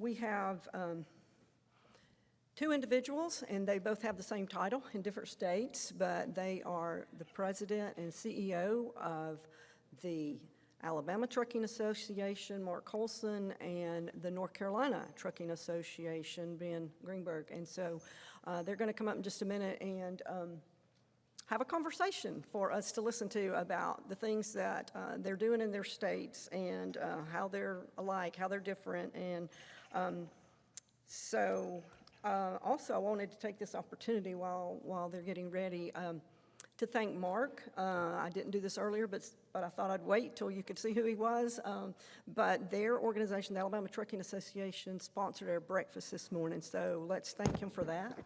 We have two individuals, and they both have the same title in different states, but they are the president and CEO of the Alabama Trucking Association, Mark Colson, and the North Carolina Trucking Association, Ben Greenberg. And so they're going to come up in just a minute and have a conversation for us to listen to about the things that they're doing in their states and how they're alike, how they're different. And also I wanted to take this opportunity while they're getting ready to thank Mark. I didn't do this earlier, but I thought I'd wait till you could see who he was. But their organization, the Alabama Trucking Association, sponsored our breakfast this morning, so let's thank him for that.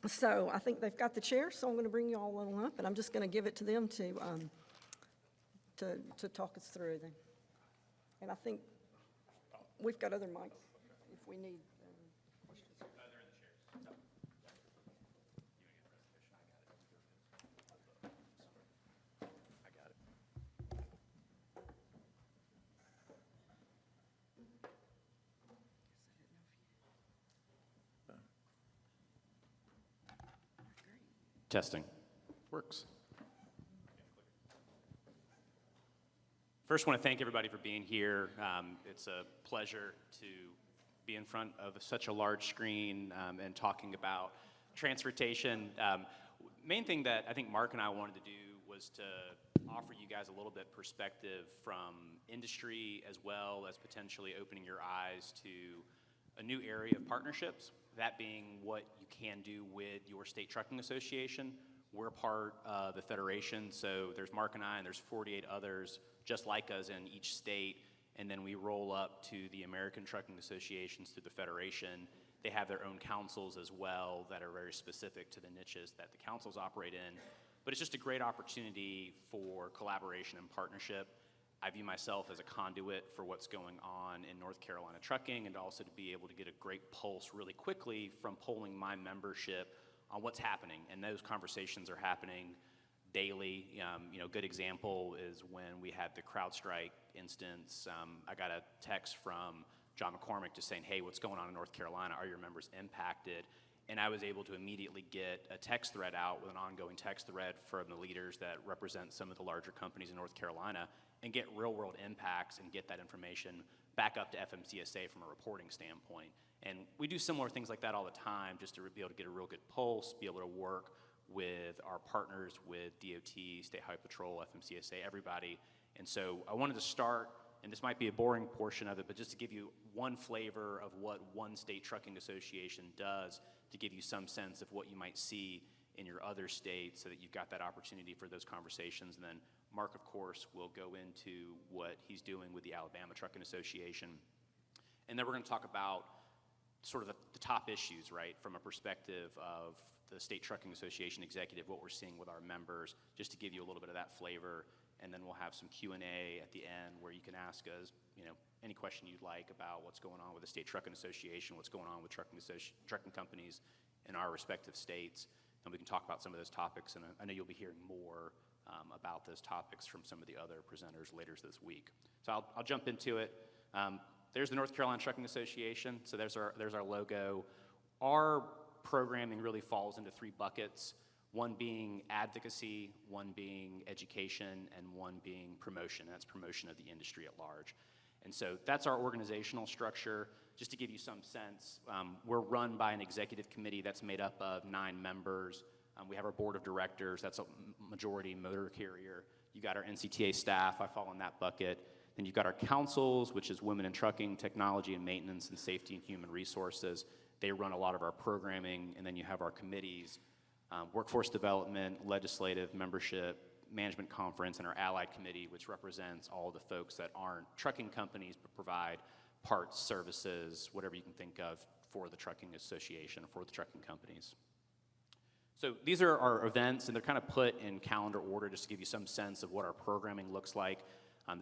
So I think they've got the chair, so I'm going to bring you all on up, and I'm just going to give it to them to talk us through them. And I think we've got other mics if we need. Testing. Works. First, I want to thank everybody for being here. It's a pleasure to be in front of such a large screen and talking about transportation. Main thing that I think Mark and I wanted to do was to offer you guys a little bit perspective from industry as well as potentially opening your eyes to a new area of partnerships, that being what you can do with your state trucking association. We're part of the federation, so there's Mark and I, and there's 48 others just like us in each state, and then we roll up to the American Trucking Associations through the federation. They have their own councils as well that are very specific to the niches that the councils operate in. But it's just a great opportunity for collaboration and partnership. I view myself as a conduit for what's going on in North Carolina trucking, and also to be able to get a great pulse really quickly from polling my membership on what's happening. And those conversations are happening daily. Good example is when we had the CrowdStrike instance. I got a text from John McCormick just saying, hey, what's going on in North Carolina? Are your members impacted? And I was able to immediately get a text thread out with an ongoing text thread from the leaders that represent some of the larger companies in North Carolina and get real-world impacts and get that information back up to FMCSA from a reporting standpoint. And we do similar things like that all the time just to be able to get a real good pulse, be able to work with our partners with DOT, State Highway Patrol, FMCSA, everybody. And so I wanted to start, and this might be a boring portion of it, but just to give you one flavor of what one state trucking association does, to give you some sense of what you might see in your other states, so that you've got that opportunity for those conversations. And then Mark, of course, will go into what he's doing with the Alabama Trucking Association. And then we're going to talk about sort of the top issues, right, from a perspective of the State Trucking Association executive, what we're seeing with our members, just to give you a little bit of that flavor. And then we'll have some Q&A at the end where you can ask us, any question you'd like about what's going on with the State Trucking Association, what's going on with trucking companies in our respective states, and we can talk about some of those topics. And I know you'll be hearing more about those topics from some of the other presenters later this week. So I'll jump into it. There's the North Carolina Trucking Association. So there's our logo. Our programming really falls into three buckets, one being advocacy, one being education, and one being promotion. That's promotion of the industry at large. And so that's our organizational structure. Just to give you some sense, we're run by an executive committee that's made up of 9 members. We have our board of directors, that's a majority motor carrier. You got our NCTA staff, I fall in that bucket. Then you've got our councils, which is Women in Trucking, Technology and Maintenance, and Safety and Human Resources. They run a lot of our programming. And then you have our committees, Workforce Development, Legislative, Membership, Management Conference, and our Allied Committee, which represents all the folks that aren't trucking companies but provide parts, services, whatever you can think of for the trucking association, for the trucking companies. So these are our events, and they're kind of put in calendar order just to give you some sense of what our programming looks like.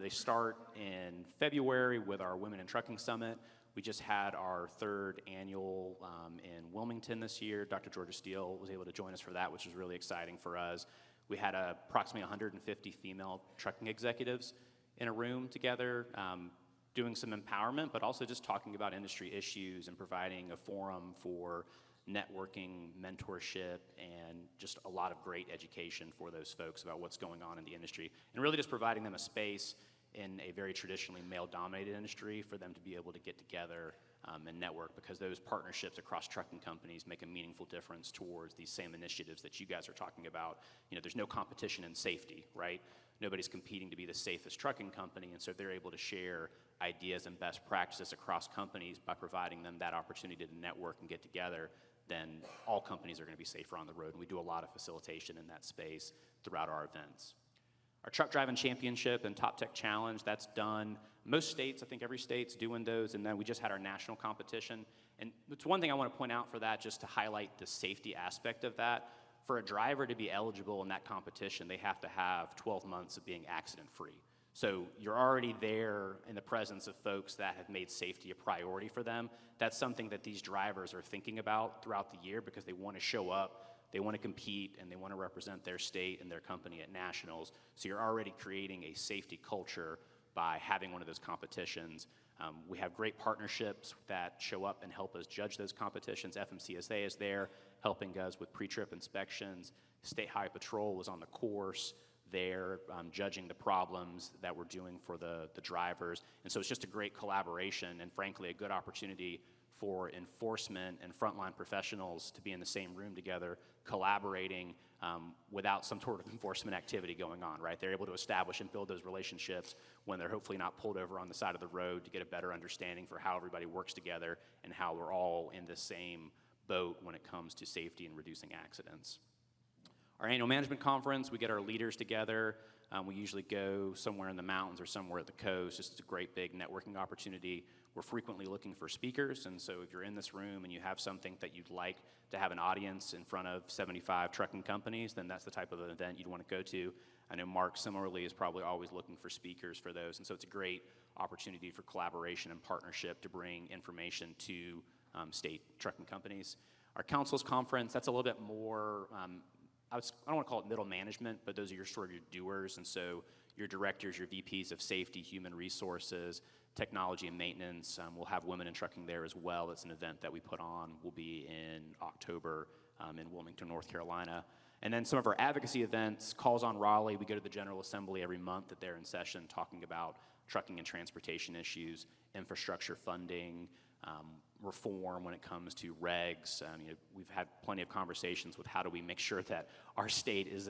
They start in February with our Women in Trucking Summit. We just had our 3rd annual in Wilmington this year. Dr. Georgia Steele was able to join us for that, which was really exciting for us. We had approximately 150 female trucking executives in a room together, doing some empowerment, but also just talking about industry issues and providing a forum for networking, mentorship, and just a lot of great education for those folks about what's going on in the industry, and really just providing them a space in a very traditionally male-dominated industry for them to be able to get together and network, because those partnerships across trucking companies make a meaningful difference towards these same initiatives that you guys are talking about. There's no competition in safety, right? Nobody's competing to be the safest trucking company, and so they're able to share ideas and best practices across companies by providing them that opportunity to network and get together. Then all companies are going to be safer on the road, and we do a lot of facilitation in that space throughout our events. Our Truck Driving Championship and Top Tech Challenge, that's done. Most states, I think every state's doing those, and then we just had our national competition. And it's one thing I want to point out for that, just to highlight the safety aspect of that. For a driver to be eligible in that competition, they have to have 12 months of being accident-free. So you're already there in the presence of folks that have made safety a priority for them. That's something that these drivers are thinking about throughout the year, because they want to show up, they want to compete, and they want to represent their state and their company at nationals. So you're already creating a safety culture by having one of those competitions. We have great partnerships that show up and help us judge those competitions. FMCSA is there helping us with pre-trip inspections. State Highway Patrol was on the course there, judging the problems that we're doing for the drivers. And so it's just a great collaboration, and frankly a good opportunity for enforcement and frontline professionals to be in the same room together, collaborating without some sort of enforcement activity going on, right? They're able to establish and build those relationships when they're hopefully not pulled over on the side of the road, to get a better understanding for how everybody works together and how we're all in the same boat when it comes to safety and reducing accidents. Our annual management conference, we get our leaders together. We usually go somewhere in the mountains or somewhere at the coast. It's a great big networking opportunity. We're frequently looking for speakers, and so if you're in this room and you have something that you'd like to have an audience in front of 75 trucking companies, then that's the type of an event you'd want to go to. I know Mark similarly is probably always looking for speakers for those, and so it's a great opportunity for collaboration and partnership to bring information to state trucking companies. Our councils conference, that's a little bit more, I don't want to call it middle management, but those are your sort of your doers, and so your directors, your VPs of safety, human resources, technology and maintenance. We'll have women in trucking there as well. It's an event that we put on. We'll be in October in Wilmington, North Carolina. And then some of our advocacy events, Calls on Raleigh. We go to the General Assembly every month that they're in session talking about trucking and transportation issues, infrastructure funding, reform when it comes to regs. We've had plenty of conversations with how do we make sure that our state is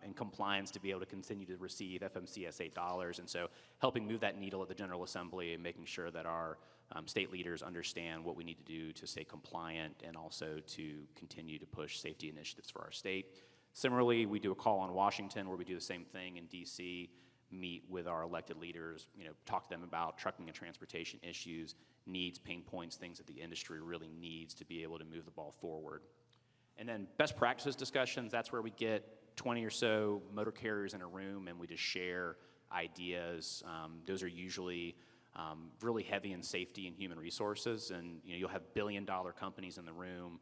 in compliance to be able to continue to receive FMCSA dollars, and so helping move that needle at the General Assembly and making sure that our state leaders understand what we need to do to stay compliant and also to continue to push safety initiatives for our state. Similarly, we do a Call on Washington where we do the same thing in DC, meet with our elected leaders, talk to them about trucking and transportation issues, needs, pain points, things that the industry really needs to be able to move the ball forward. And then best practices discussions, that's where we get 20 or so motor carriers in a room and we just share ideas. Those are usually really heavy in safety and human resources, and you'll have billion-dollar companies in the room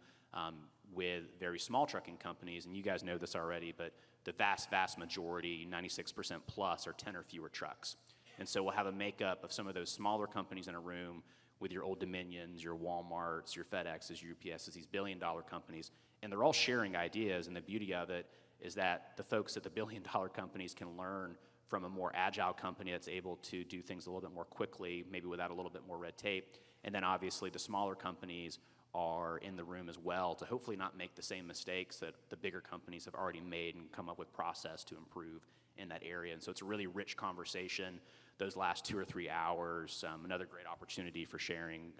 with very small trucking companies, and you guys know this already, but the vast majority, 96% plus, are 10 or fewer trucks. And so we'll have a makeup of some of those smaller companies in a room with your Old Dominions, your Walmarts, your FedExes, your UPSs, these billion-dollar companies, and they're all sharing ideas, and the beauty of it is that the folks at the billion-dollar companies can learn from a more agile company that's able to do things a little bit more quickly, maybe without a little bit more red tape. And then obviously the smaller companies are in the room as well to hopefully not make the same mistakes that the bigger companies have already made and come up with process to improve in that area. And so it's a really rich conversation those last 2 or 3 hours, another great opportunity for sharing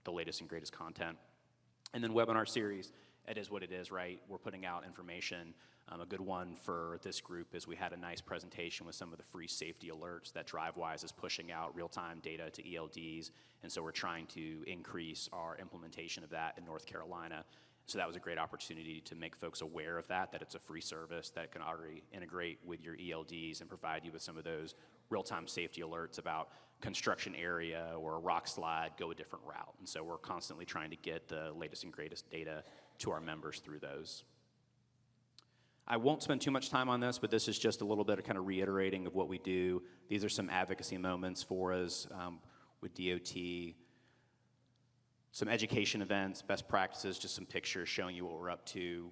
the latest and greatest content. And then webinar series, it is what it is, right? We're putting out information. A good one for this group is we had a nice presentation with some of the free safety alerts that DriveWise is pushing out real-time data to ELDs, and so we're trying to increase our implementation of that in North Carolina. So that was a great opportunity to make folks aware of that it's a free service that can already integrate with your ELDs and provide you with some of those real-time safety alerts about construction area or a rock slide, go a different route. And so we're constantly trying to get the latest and greatest data to our members through those. I won't spend too much time on this, but this is just a little bit of kind of reiterating of what we do. These are some advocacy moments for us with DOT, some education events, best practices, just some pictures showing you what we're up to.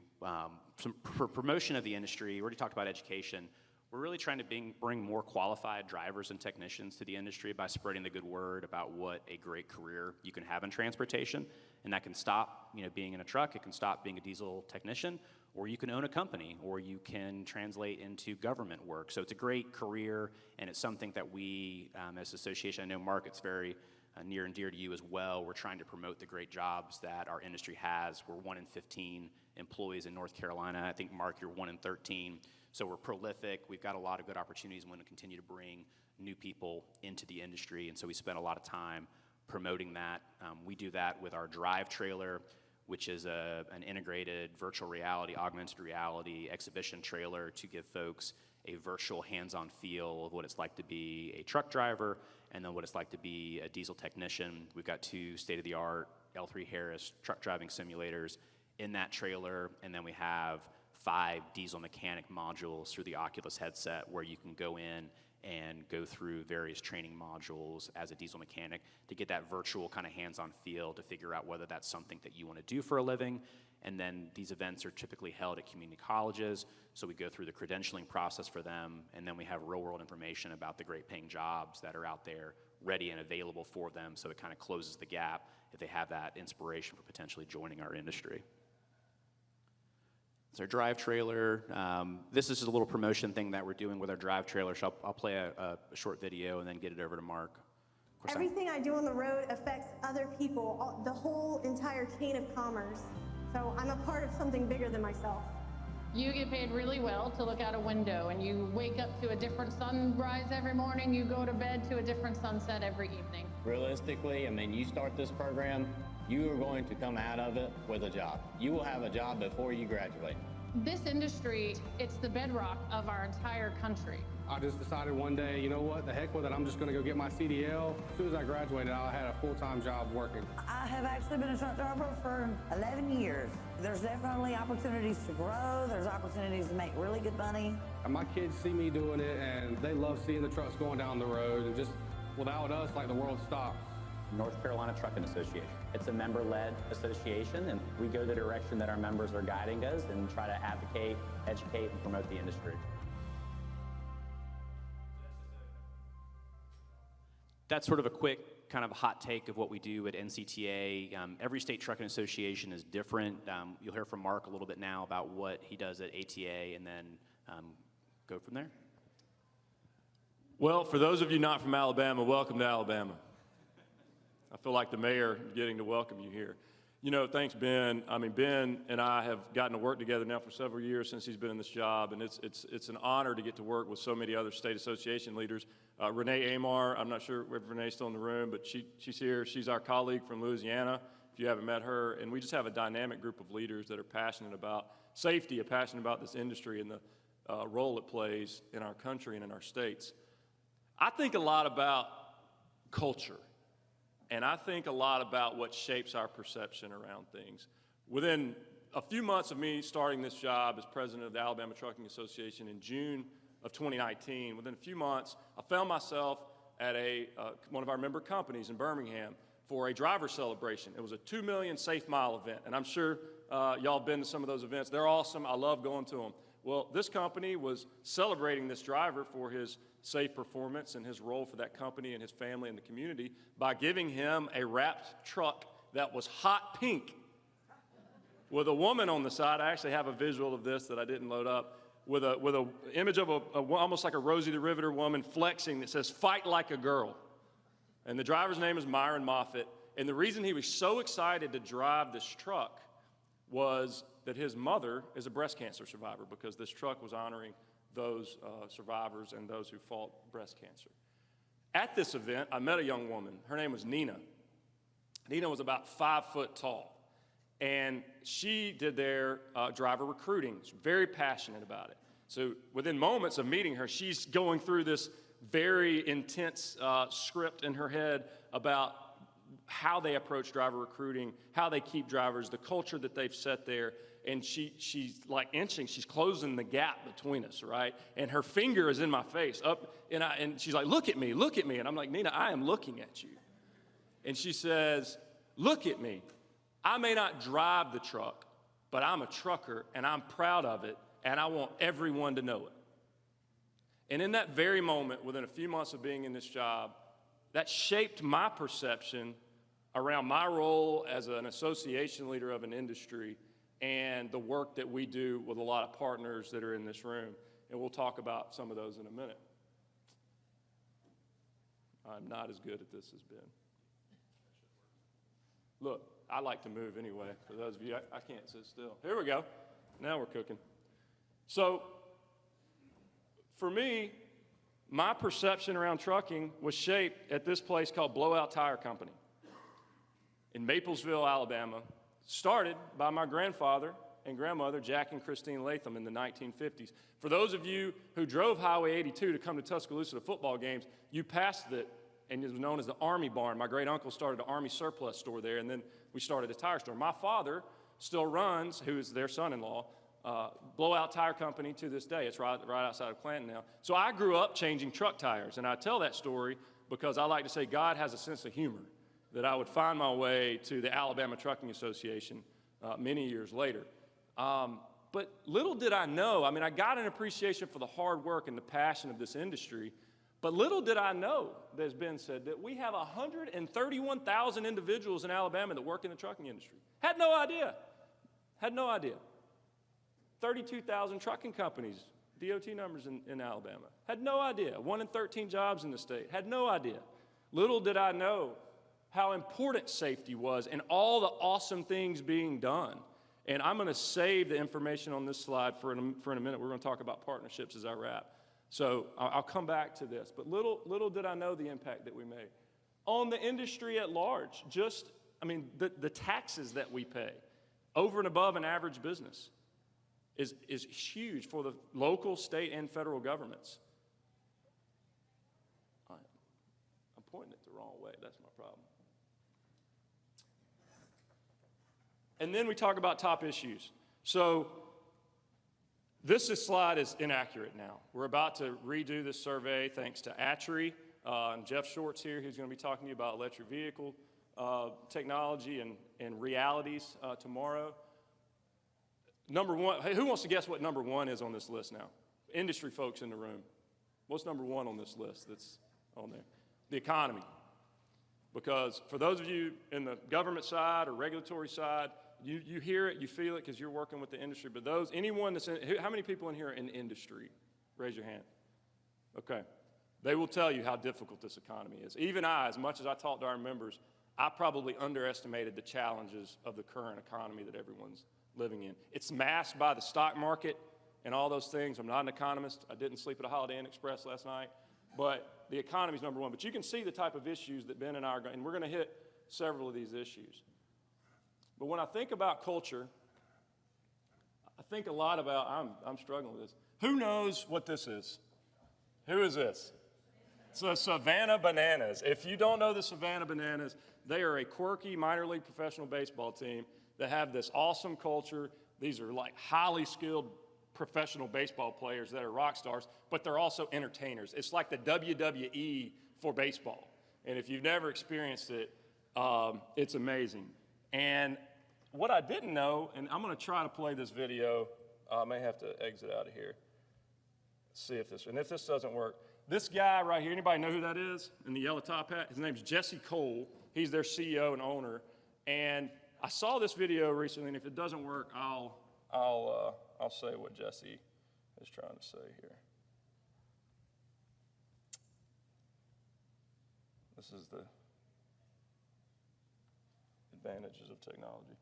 For promotion of the industry, we already talked about education. We're really trying to bring more qualified drivers and technicians to the industry by spreading the good word about what a great career you can have in transportation. And that can stop, being in a truck, it can stop being a diesel technician, or you can own a company, or you can translate into government work. So it's a great career, and it's something that we, as an association, I know, Mark, it's very near and dear to you as well. We're trying to promote the great jobs that our industry has. We're 1 in 15 employees in North Carolina. I think, Mark, you're 1 in 13. So we're prolific. We've got a lot of good opportunities and want to continue to bring new people into the industry. And so we spend a lot of time promoting that. We do that with our drive trailer, which is an integrated virtual reality, augmented reality exhibition trailer to give folks a virtual hands-on feel of what it's like to be a truck driver and then what it's like to be a diesel technician. We've got 2 state-of-the-art L3 Harris truck driving simulators in that trailer, and then we have 5 diesel mechanic modules through the Oculus headset where you can go in and go through various training modules as a diesel mechanic to get that virtual kind of hands-on feel to figure out whether that's something that you want to do for a living. And then these events are typically held at community colleges, so we go through the credentialing process for them, and then we have real-world information about the great paying jobs that are out there ready and available for them, so it kind of closes the gap if they have that inspiration for potentially joining our industry. It's our drive trailer. This is a little promotion thing that we're doing with our drive trailer, so I'll play a short video and then get it over to Mark. Everything I do on the road affects other people, the whole entire chain of commerce. So I'm a part of something bigger than myself. You get paid really well to look out a window, and you wake up to a different sunrise every morning, you go to bed to a different sunset every evening. Realistically, you start this program, you are going to come out of it with a job. You will have a job before you graduate. This industry, it's the bedrock of our entire country. I just decided one day, you know what, the heck with it, I'm just gonna go get my CDL. As soon as I graduated, I had a full-time job working. I have actually been a truck driver for 11 years. There's definitely opportunities to grow, there's opportunities to make really good money. And my kids see me doing it, and they love seeing the trucks going down the road, and just without us, like, the world stops. North Carolina Trucking Association. It's a member-led association, and we go the direction that our members are guiding us and try to advocate, educate, and promote the industry. That's sort of a quick kind of hot take of what we do at NCTA. Every state trucking association is different. You'll hear from Mark a little bit now about what he does at ATA, and then go from there. Well, for those of you not from Alabama, welcome to Alabama. I feel like the mayor getting to welcome you here. Thanks, Ben. Ben and I have gotten to work together now for several years since he's been in this job, and it's an honor to get to work with so many other state association leaders. Renee Amar, I'm not sure if Renee's still in the room, but she's here. She's our colleague from Louisiana, if you haven't met her, and we just have a dynamic group of leaders that are passionate about safety, passionate about this industry and the role it plays in our country and in our states. I think a lot about culture. And I think a lot about what shapes our perception around things. Within a few months of me starting this job as president of the Alabama Trucking Association in June of 2019, within a few months, I found myself at one of our member companies in Birmingham for a driver celebration. It was a 2 million safe mile event, and I'm sure y'all have been to some of those events. They're awesome. I love going to them. Well, this company was celebrating this driver for his safe performance and his role for that company and his family and the community by giving him a wrapped truck that was hot pink with a woman on the side. I actually have a visual of this that I didn't load up, with a image of almost like a Rosie the Riveter woman flexing that says, "Fight like a girl." And the driver's name is Myron Moffitt. And the reason he was so excited to drive this truck was that his mother is a breast cancer survivor, because this truck was honoring those survivors and those who fought breast cancer. At this event, I met a young woman. Her name was Nina. Nina was about 5 foot tall, and she did their driver recruiting. She's very passionate about it. So within moments of meeting her, she's going through this very intense script in her head about how they approach driver recruiting, how they keep drivers, the culture that they've set there. and she's like inching, she's closing the gap between us, right? And her finger is in my face, and she's like, look at me, and I'm like, Nina, I am looking at you. And she says, look at me. I may not drive the truck, but I'm a trucker, and I'm proud of it, and I want everyone to know it. And in that very moment, within a few months of being in this job, that shaped my perception around my role as an association leader of an industry and the work that we do with a lot of partners that are in this room. And we'll talk about some of those in a minute. I'm not as good at this as Ben. Look, I like to move anyway. For those of you, I can't sit still. Here we go. Now we're cooking. So, for me, my perception around trucking was shaped at this place called Blowout Tire Company in Maplesville, Alabama, started by my grandfather and grandmother, Jack and Christine Latham, in the 1950s. For those of you who drove Highway 82 to come to Tuscaloosa to football games, you passed it, and it was known as the Army Barn. My great uncle started an Army surplus store there, and then we started a tire store. My father still runs, who is their son-in-law, Blowout Tire Company to this day. It's right outside of Clanton now. So I grew up changing truck tires, and I tell that story because I like to say God has a sense of humor, that I would find my way to the Alabama Trucking Association many years later. But little did I know, I mean, I got an appreciation for the hard work and the passion of this industry, but little did I know, as Ben said, that we have 131,000 individuals in Alabama that work in the trucking industry. Had no idea. Had no idea. 32,000 trucking companies, DOT numbers in Alabama. Had no idea. 1 in 13 jobs in the state. Had no idea. Little did I know how important safety was and all the awesome things being done. And I'm going to save the information on this slide for in a minute. We're going to talk about partnerships as I wrap. So I'll come back to this. But little did I know the impact that we made. On the industry at large, the taxes that we pay over and above an average business is huge for the local, state, and federal governments. I'm pointing it the wrong way. That's my problem. And then we talk about top issues. So this slide is inaccurate now. We're about to redo this survey thanks to Atri and Jeff Short's here, who's going to be talking to you about electric vehicle technology and realities tomorrow. Number one, who wants to guess what number one is on this list now? Industry folks in the room. What's number one on this list that's on there? The economy. Because for those of you in the government side or regulatory side, you hear it, you feel it because you're working with the industry. But anyone that's how many people in here are in industry? Raise your hand. Okay. They will tell you how difficult this economy is. Even I, as much as I talk to our members, I probably underestimated the challenges of the current economy that everyone's living in. It's masked by the stock market and all those things. I'm not an economist. I didn't sleep at a Holiday Inn Express last night. But the economy is number one. But you can see the type of issues that Ben and I are going, and we're going to hit several of these issues. But when I think about culture, I think a lot about, I'm struggling with this. Who knows what this is? Who is this? It's the Savannah Bananas. If you don't know the Savannah Bananas, they are a quirky minor league professional baseball team that have this awesome culture. These are like highly skilled professional baseball players that are rock stars, but they're also entertainers. It's like the WWE for baseball. And if you've never experienced it, it's amazing. And what I didn't know, and I'm going to try to play this video. I may have to exit out of here. See if this doesn't work. This guy right here, anybody know who that is in the yellow top hat? His name's Jesse Cole. He's their CEO and owner. And I saw this video recently, and if it doesn't work, I'll say what Jesse is trying to say here. This is the advantages of technology.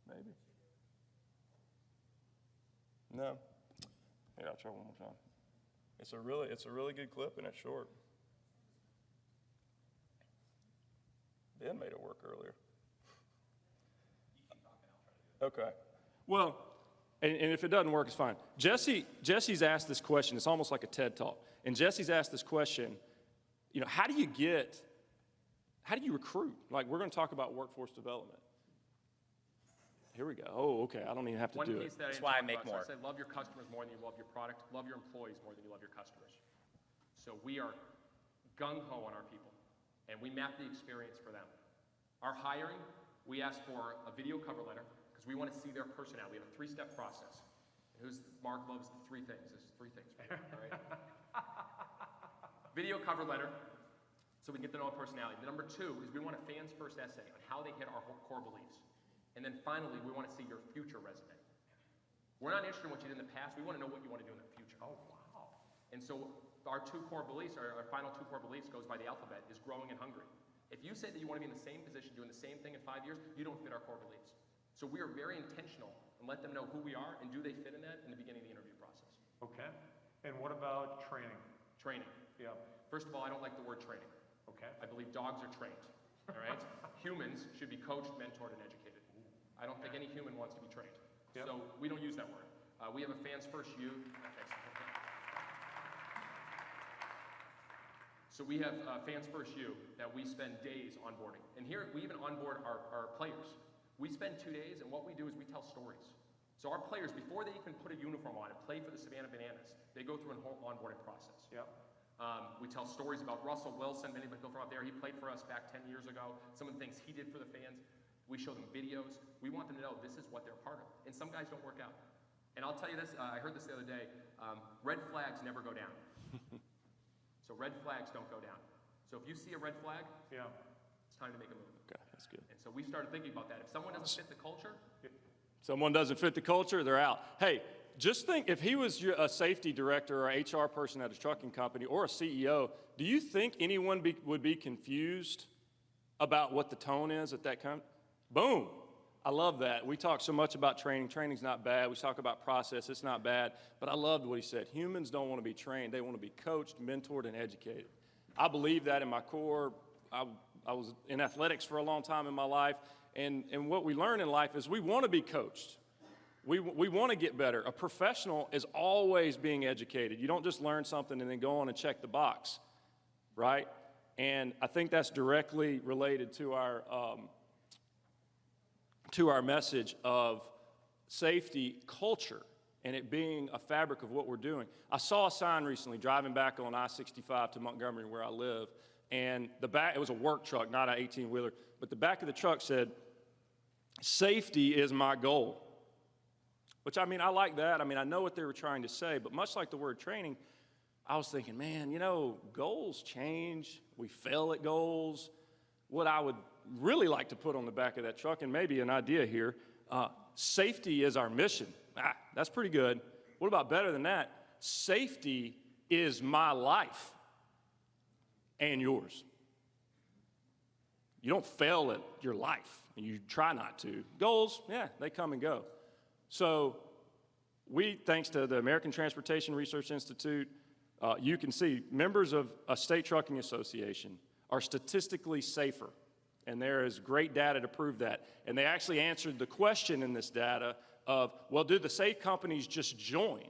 Maybe. No. Here, I'll try one more time. It's a really good clip, and it's short. Ben made it work earlier. Okay. Well, and if it doesn't work, it's fine. Jesse's asked this question. It's almost like a TED Talk. And Jesse's asked this question, how do you recruit? Like, we're going to talk about workforce development. Here we go. Oh, okay. I don't even have to do it. That's why I make more. I say love your customers more than you love your product. Love your employees more than you love your customers. So we are gung-ho on our people, and we map the experience for them. Our hiring, we ask for a video cover letter because we want to see their personality. We have a 3-step process. Mark loves the 3 things. There's 3 things, right? All right. Video cover letter, so we can get to know a personality. Number 2 is we want a fans first essay on how they hit our core beliefs. And then finally, we want to see your future resume. We're not interested in what you did in the past. We want to know what you want to do in the future. Oh, wow. And so our 2 core beliefs, our final 2 core beliefs goes by the alphabet, is growing and hungry. If you say that you want to be in the same position doing the same thing in 5 years, you don't fit our core beliefs. So we are very intentional and let them know who we are and do they fit in that in the beginning of the interview process. Okay. And what about training? Training. Yeah. First of all, I don't like the word training. Okay. I believe dogs are trained, all right? Humans should be coached, mentored, and educated. I don't think any human wants to be trained. Yep. So we don't use that word. We have a fans first U. So we have fans first U that we spend days onboarding. And here we even onboard our players. We spend 2 days, and what we do is we tell stories. So our players, before they even put a uniform on and play for the Savannah Bananas, they go through an whole onboarding process. Yep. We tell stories about Russell Wilson. Many people from up there. He played for us back 10 years ago. Some of the things he did for the fans. We show them videos. We want them to know this is what they're part of. And some guys don't work out. And I'll tell you this, I heard this the other day, red flags never go down. So red flags don't go down. So if you see a red flag, it's time to make a move. Okay, that's good. And so we started thinking about that. If someone doesn't fit the culture, Someone doesn't fit the culture, they're out. Hey, just think if he was a safety director or HR person at a trucking company or a CEO, do you think anyone would be confused about what the tone is at that company? Boom. I love that. We talk so much about training. Training's not bad. We talk about process. It's not bad. But I loved what he said. Humans don't want to be trained. They want to be coached, mentored, and educated. I believe that in my core. I was in athletics for a long time in my life. And what we learn in life is we want to be coached. We want to get better. A professional is always being educated. You don't just learn something and then go on and check the box, right? And I think that's directly related to our message of safety culture and it being a fabric of what we're doing. I saw a sign recently driving back on I-65 to Montgomery where I live, and it was a work truck, not an 18-wheeler, but the back of the truck said, "Safety is my goal." Which, I mean, I like that. I mean, I know what they were trying to say, but much like the word training, I was thinking, man, you know, goals change. We fail at goals. What I would really like to put on the back of that truck, and maybe an idea here, safety is our mission. That's pretty good. What about better than that? Safety is my life and yours. You don't fail at your life. You try not to. Goals, yeah, they come and go. So thanks to the American Transportation Research Institute, you can see members of a state trucking association are statistically safer. And there is great data to prove that. And they actually answered the question in this data of, well, do the safe companies just join?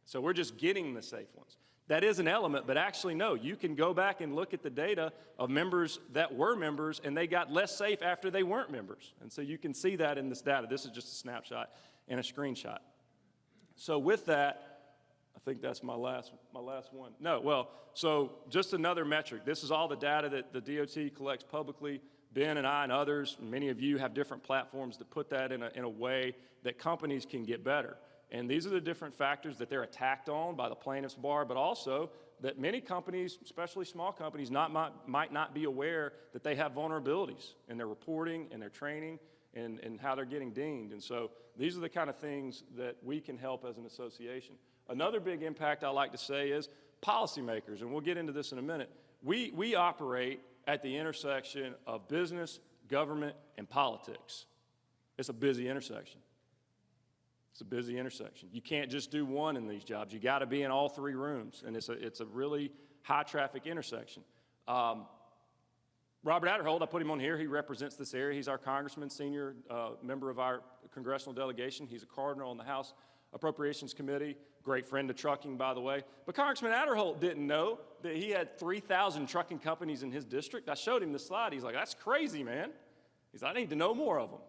So we're just getting the safe ones. That is an element, but actually, no. You can go back and look at the data of members that were members, and they got less safe after they weren't members. And so you can see that in this data. This is just a snapshot and a screenshot. So with that, I think that's my last one. No, well, so just another metric. This is all the data that the DOT collects publicly. Ben and I and others, many of you have different platforms that put that in a way that companies can get better. And these are the different factors that they're attacked on by the plaintiff's bar, but also that many companies, especially small companies, might not be aware that they have vulnerabilities in their reporting and their training and how they're getting dinged. And so these are the kind of things that we can help as an association. Another big impact I like to say is policymakers, and we'll get into this in a minute. We operate at the intersection of business, government, and politics. It's a busy intersection. It's a busy intersection. You can't just do one in these jobs. You got to be in all three rooms, and it's a really high-traffic intersection. Robert Adderholt, I put him on here. He represents this area. He's our congressman, senior member of our congressional delegation. He's a cardinal on the House Appropriations Committee. Great friend of trucking, by the way. But Congressman Adderholt didn't know that he had 3,000 trucking companies in his district. I showed him the slide. He's like, that's crazy, man. He's like, I need to know more of them.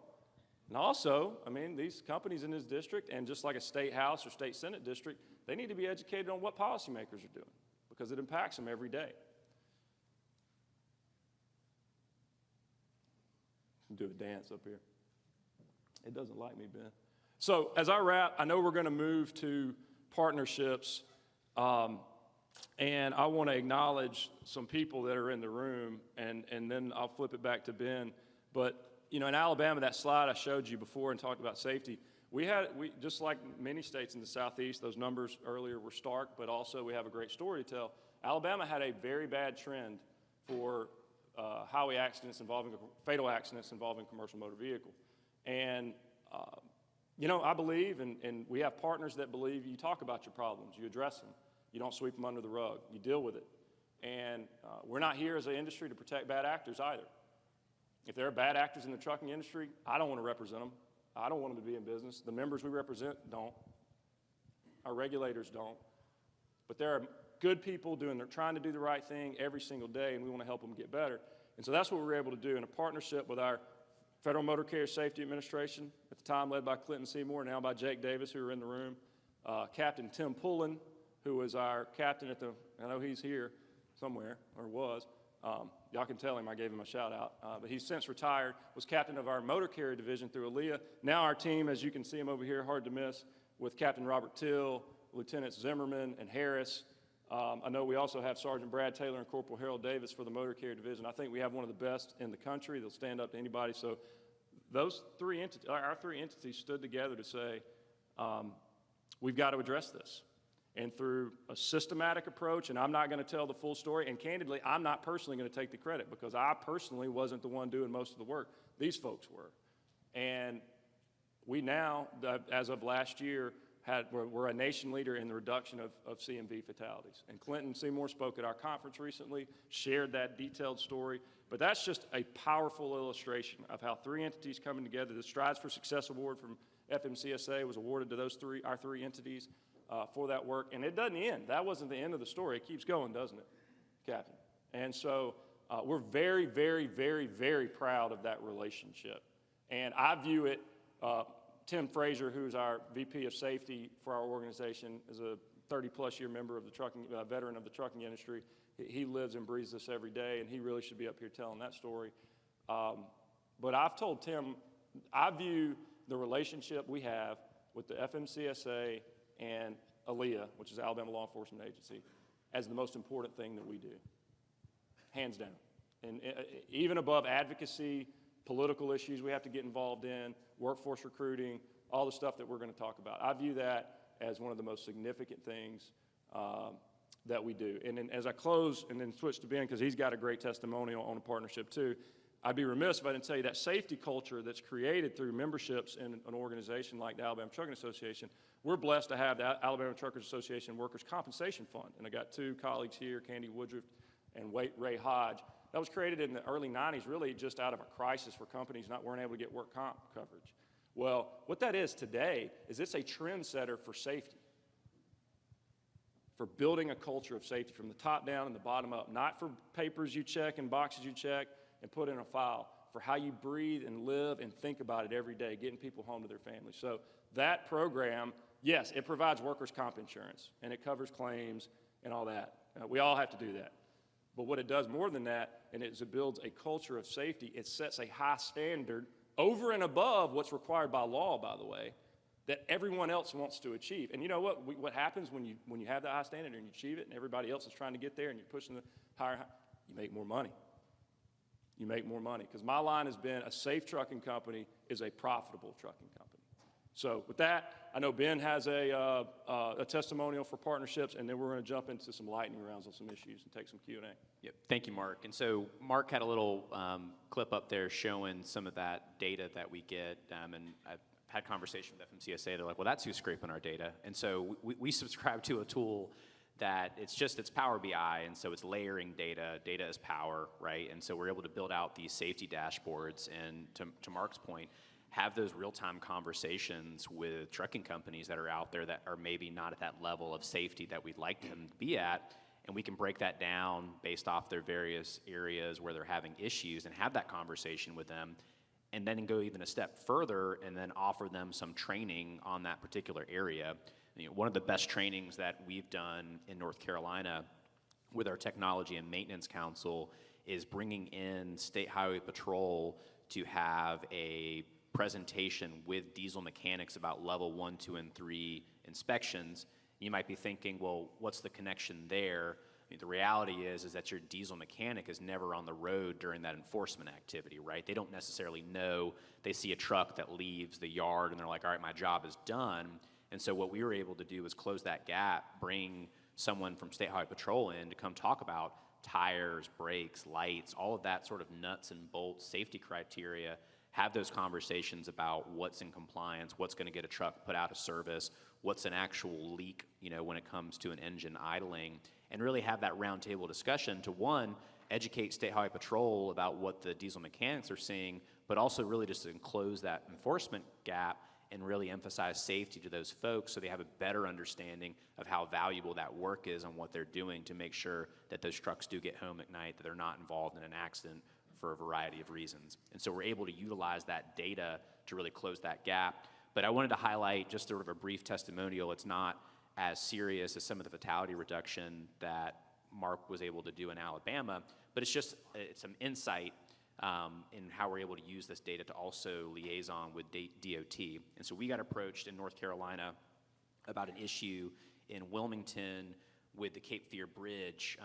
And also, I mean, these companies in this district, and just like a state house or state senate district, they need to be educated on what policymakers are doing because it impacts them every day. Do a dance up here. It doesn't like me, Ben. So as I wrap, I know we're going to move to partnerships, and I want to acknowledge some people that are in the room, and then I'll flip it back to Ben. But you know, in Alabama, that slide I showed you before and talked about safety, we just like many states in the Southeast, those numbers earlier were stark, but also we have a great story to tell. Alabama had a very bad trend for highway accidents involving, fatal accidents involving commercial motor vehicle. And, you know, I believe, and we have partners that believe you talk about your problems, you address them, you don't sweep them under the rug, you deal with it. And we're not here as an industry to protect bad actors either. If there are bad actors in the trucking industry, I don't want to represent them. I don't want them to be in business. The members we represent don't. Our regulators don't. But there are good people trying to do the right thing every single day, and we want to help them get better. And so that's what we were able to do in a partnership with our Federal Motor Carrier Safety Administration, at the time led by Clinton Seymour, now by Jake Davis, who are in the room, Captain Tim Pullen, who was our captain at I know he's here somewhere, or was. Y'all can tell him I gave him a shout out, but he's since retired, was captain of our motor carrier division through ALEA. Now our team, as you can see him over here, hard to miss, with Captain Robert Till, Lieutenants Zimmerman and Harris. I know we also have Sergeant Brad Taylor and Corporal Harold Davis for the motor carrier division. I think we have one of the best in the country. They'll stand up to anybody. So those three entities, our three entities stood together to say, we've got to address this. And through a systematic approach, and I'm not going to tell the full story, and candidly, I'm not personally going to take the credit because I personally wasn't the one doing most of the work. These folks were. And we now, as of last year, we're a nation leader in the reduction of CMV fatalities. And Clinton Seymour spoke at our conference recently, shared that detailed story. But that's just a powerful illustration of how three entities coming together. The Strides for Success Award from FMCSA was awarded to our three entities. For that work, and it doesn't end. That wasn't the end of the story. It keeps going, doesn't it, Captain? And so we're very, very, very, very proud of that relationship. And I view it, Tim Frazier, who's our VP of Safety for our organization, is a 30-plus year member of the trucking, veteran of the trucking industry. He lives and breathes this every day, and he really should be up here telling that story. But I've told Tim, I view the relationship we have with the FMCSA and ALEA, which is Alabama Law Enforcement Agency, as the most important thing that we do, hands down. And even above advocacy, political issues we have to get involved in, workforce recruiting, all the stuff that we're going to talk about. I view that as one of the most significant things that we do. And then as I close and then switch to Ben, because he's got a great testimonial on a partnership too, I'd be remiss if I didn't tell you that safety culture that's created through memberships in an organization like the Alabama Trucking Association. We're blessed to have the Alabama Truckers Association Workers' Compensation Fund. And I got two colleagues here, Candy Woodruff and Ray Hodge. That was created in the early 90s, really just out of a crisis for companies weren't able to get work comp coverage. Well, what that is today is it's a trendsetter for safety, for building a culture of safety from the top down and the bottom up, not for papers you check and boxes you check and put in a file, for how you breathe and live and think about it every day, getting people home to their families. So that program, yes, it provides workers' comp insurance, and it covers claims and all that. We all have to do that. But what it does more than that, and it builds a culture of safety, it sets a high standard over and above what's required by law, by the way, that everyone else wants to achieve. And you know what happens when you have that high standard and you achieve it and everybody else is trying to get there and you're pushing the higher, you make more money. You make more money. Because my line has been a safe trucking company is a profitable trucking company. So with that, I know Ben has a testimonial for partnerships, and then we're going to jump into some lightning rounds on some issues and take some Q&A. Yep. Thank you, Mark. And so Mark had a little clip up there showing some of that data that we get, and I've had conversation with FMCSA. They're like, well, that's who's scraping our data. And so we subscribe to a tool that it's Power BI, and so it's layering data. Data is power, right? And so we're able to build out these safety dashboards, and to Mark's point, have those real-time conversations with trucking companies that are out there that are maybe not at that level of safety that we'd like them to be at, and we can break that down based off their various areas where they're having issues and have that conversation with them and then go even a step further and then offer them some training on that particular area. You know, one of the best trainings that we've done in North Carolina with our Technology and Maintenance Council is bringing in State Highway Patrol to have a presentation with diesel mechanics about level 1, 2, and 3 inspections. You might be thinking, well, what's the connection there? I mean, the reality is that your diesel mechanic is never on the road during that enforcement activity, right? They don't necessarily know. They see a truck that leaves the yard and they're like, all right, my job is done. And so what we were able to do is close that gap, bring someone from State Highway Patrol in to come talk about tires, brakes, lights, all of that sort of nuts and bolts safety criteria, have those conversations about what's in compliance, what's going to get a truck put out of service, what's an actual leak, you know, when it comes to an engine idling, and really have that roundtable discussion to, one, educate State Highway Patrol about what the diesel mechanics are seeing, but also really just to close that enforcement gap and really emphasize safety to those folks so they have a better understanding of how valuable that work is and what they're doing to make sure that those trucks do get home at night, that they're not involved in an accident for a variety of reasons. And so we're able to utilize that data to really close that gap. But I wanted to highlight just sort of a brief testimonial. It's not as serious as some of the fatality reduction that Mark was able to do in Alabama, but it's some insight in how we're able to use this data to also liaison with DOT. And so we got approached in North Carolina about an issue in Wilmington with the Cape Fear Bridge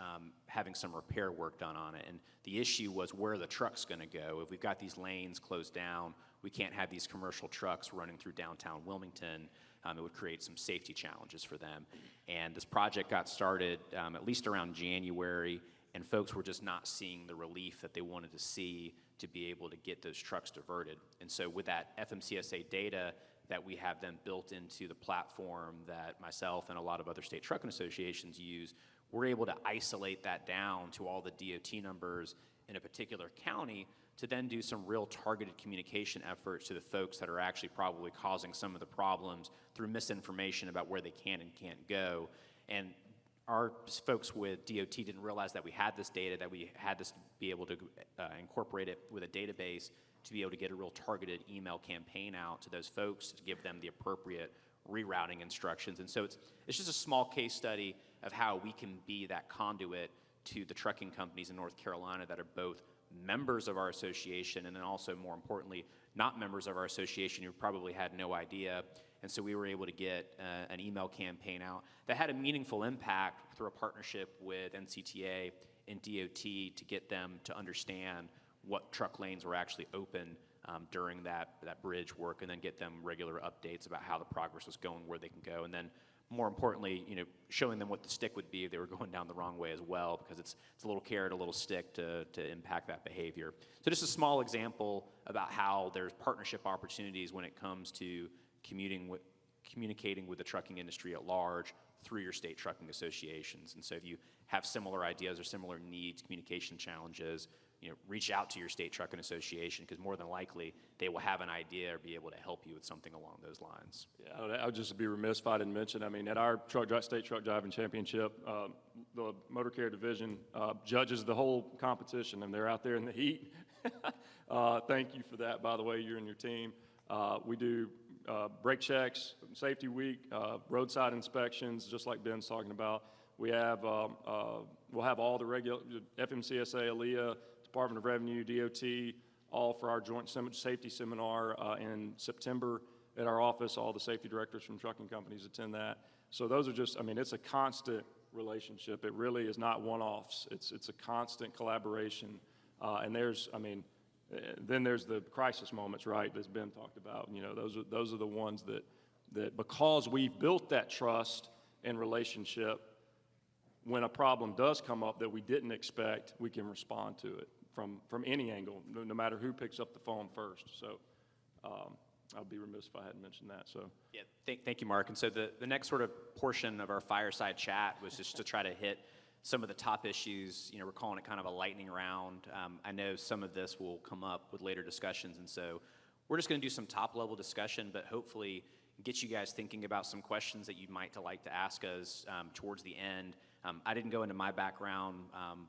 having some repair work done on it. And the issue was where the truck's gonna go. If we've got these lanes closed down, we can't have these commercial trucks running through downtown Wilmington. It would create some safety challenges for them. And this project got started at least around January, and folks were just not seeing the relief that they wanted to see to be able to get those trucks diverted. And so with that FMCSA data that we have then built into the platform that myself and a lot of other state trucking associations use, we're able to isolate that down to all the DOT numbers in a particular county to then do some real targeted communication efforts to the folks that are actually probably causing some of the problems through misinformation about where they can and can't go. And our folks with DOT didn't realize that we had this data, that we had this to be able to incorporate it with a database to be able to get a real targeted email campaign out to those folks to give them the appropriate rerouting instructions. And so it's just a small case study of how we can be that conduit to the trucking companies in North Carolina that are both members of our association and then also, more importantly, not members of our association who probably had no idea. And so we were able to get an email campaign out that had a meaningful impact through a partnership with NCTA and DOT to get them to understand what truck lanes were actually open during that bridge work, and then get them regular updates about how the progress was going, where they can go, and then more importantly, you know, showing them what the stick would be if they were going down the wrong way as well, because it's a little carrot, a little stick to impact that behavior. So just a small example about how there's partnership opportunities when it comes to communicating with the trucking industry at large through your state trucking associations. And so if you have similar ideas or similar needs, communication challenges, you know, reach out to your state trucking association, because more than likely they will have an idea or be able to help you with something along those lines. Yeah, I would just be remiss if I didn't mention, I mean, at our state truck driving championship, the motor care division judges the whole competition, and they're out there in the heat. Thank you for that, by the way, you and your team. We do brake checks, safety week, roadside inspections, just like Ben's talking about. We have, we'll have all the regular FMCSA, ALEA, Department of Revenue, DOT, all for our joint safety seminar in September at our office. All the safety directors from trucking companies attend that. So those are just, I mean, it's a constant relationship. It really is not one-offs. It's a constant collaboration. And there's, I mean, then there's the crisis moments, right, that's been talked about. You know, those are the ones that because we've built that trust and relationship, when a problem does come up that we didn't expect, we can respond to it from any angle, no matter who picks up the phone first. So I'd be remiss if I hadn't mentioned that. So yeah, thank you, Mark. And so the next sort of portion of our fireside chat was just to try to hit some of the top issues. You know, we're calling it kind of a lightning round. I know some of this will come up with later discussions, and so we're just going to do some top-level discussion, but hopefully get you guys thinking about some questions that you might like to ask us towards the end. I didn't go into my background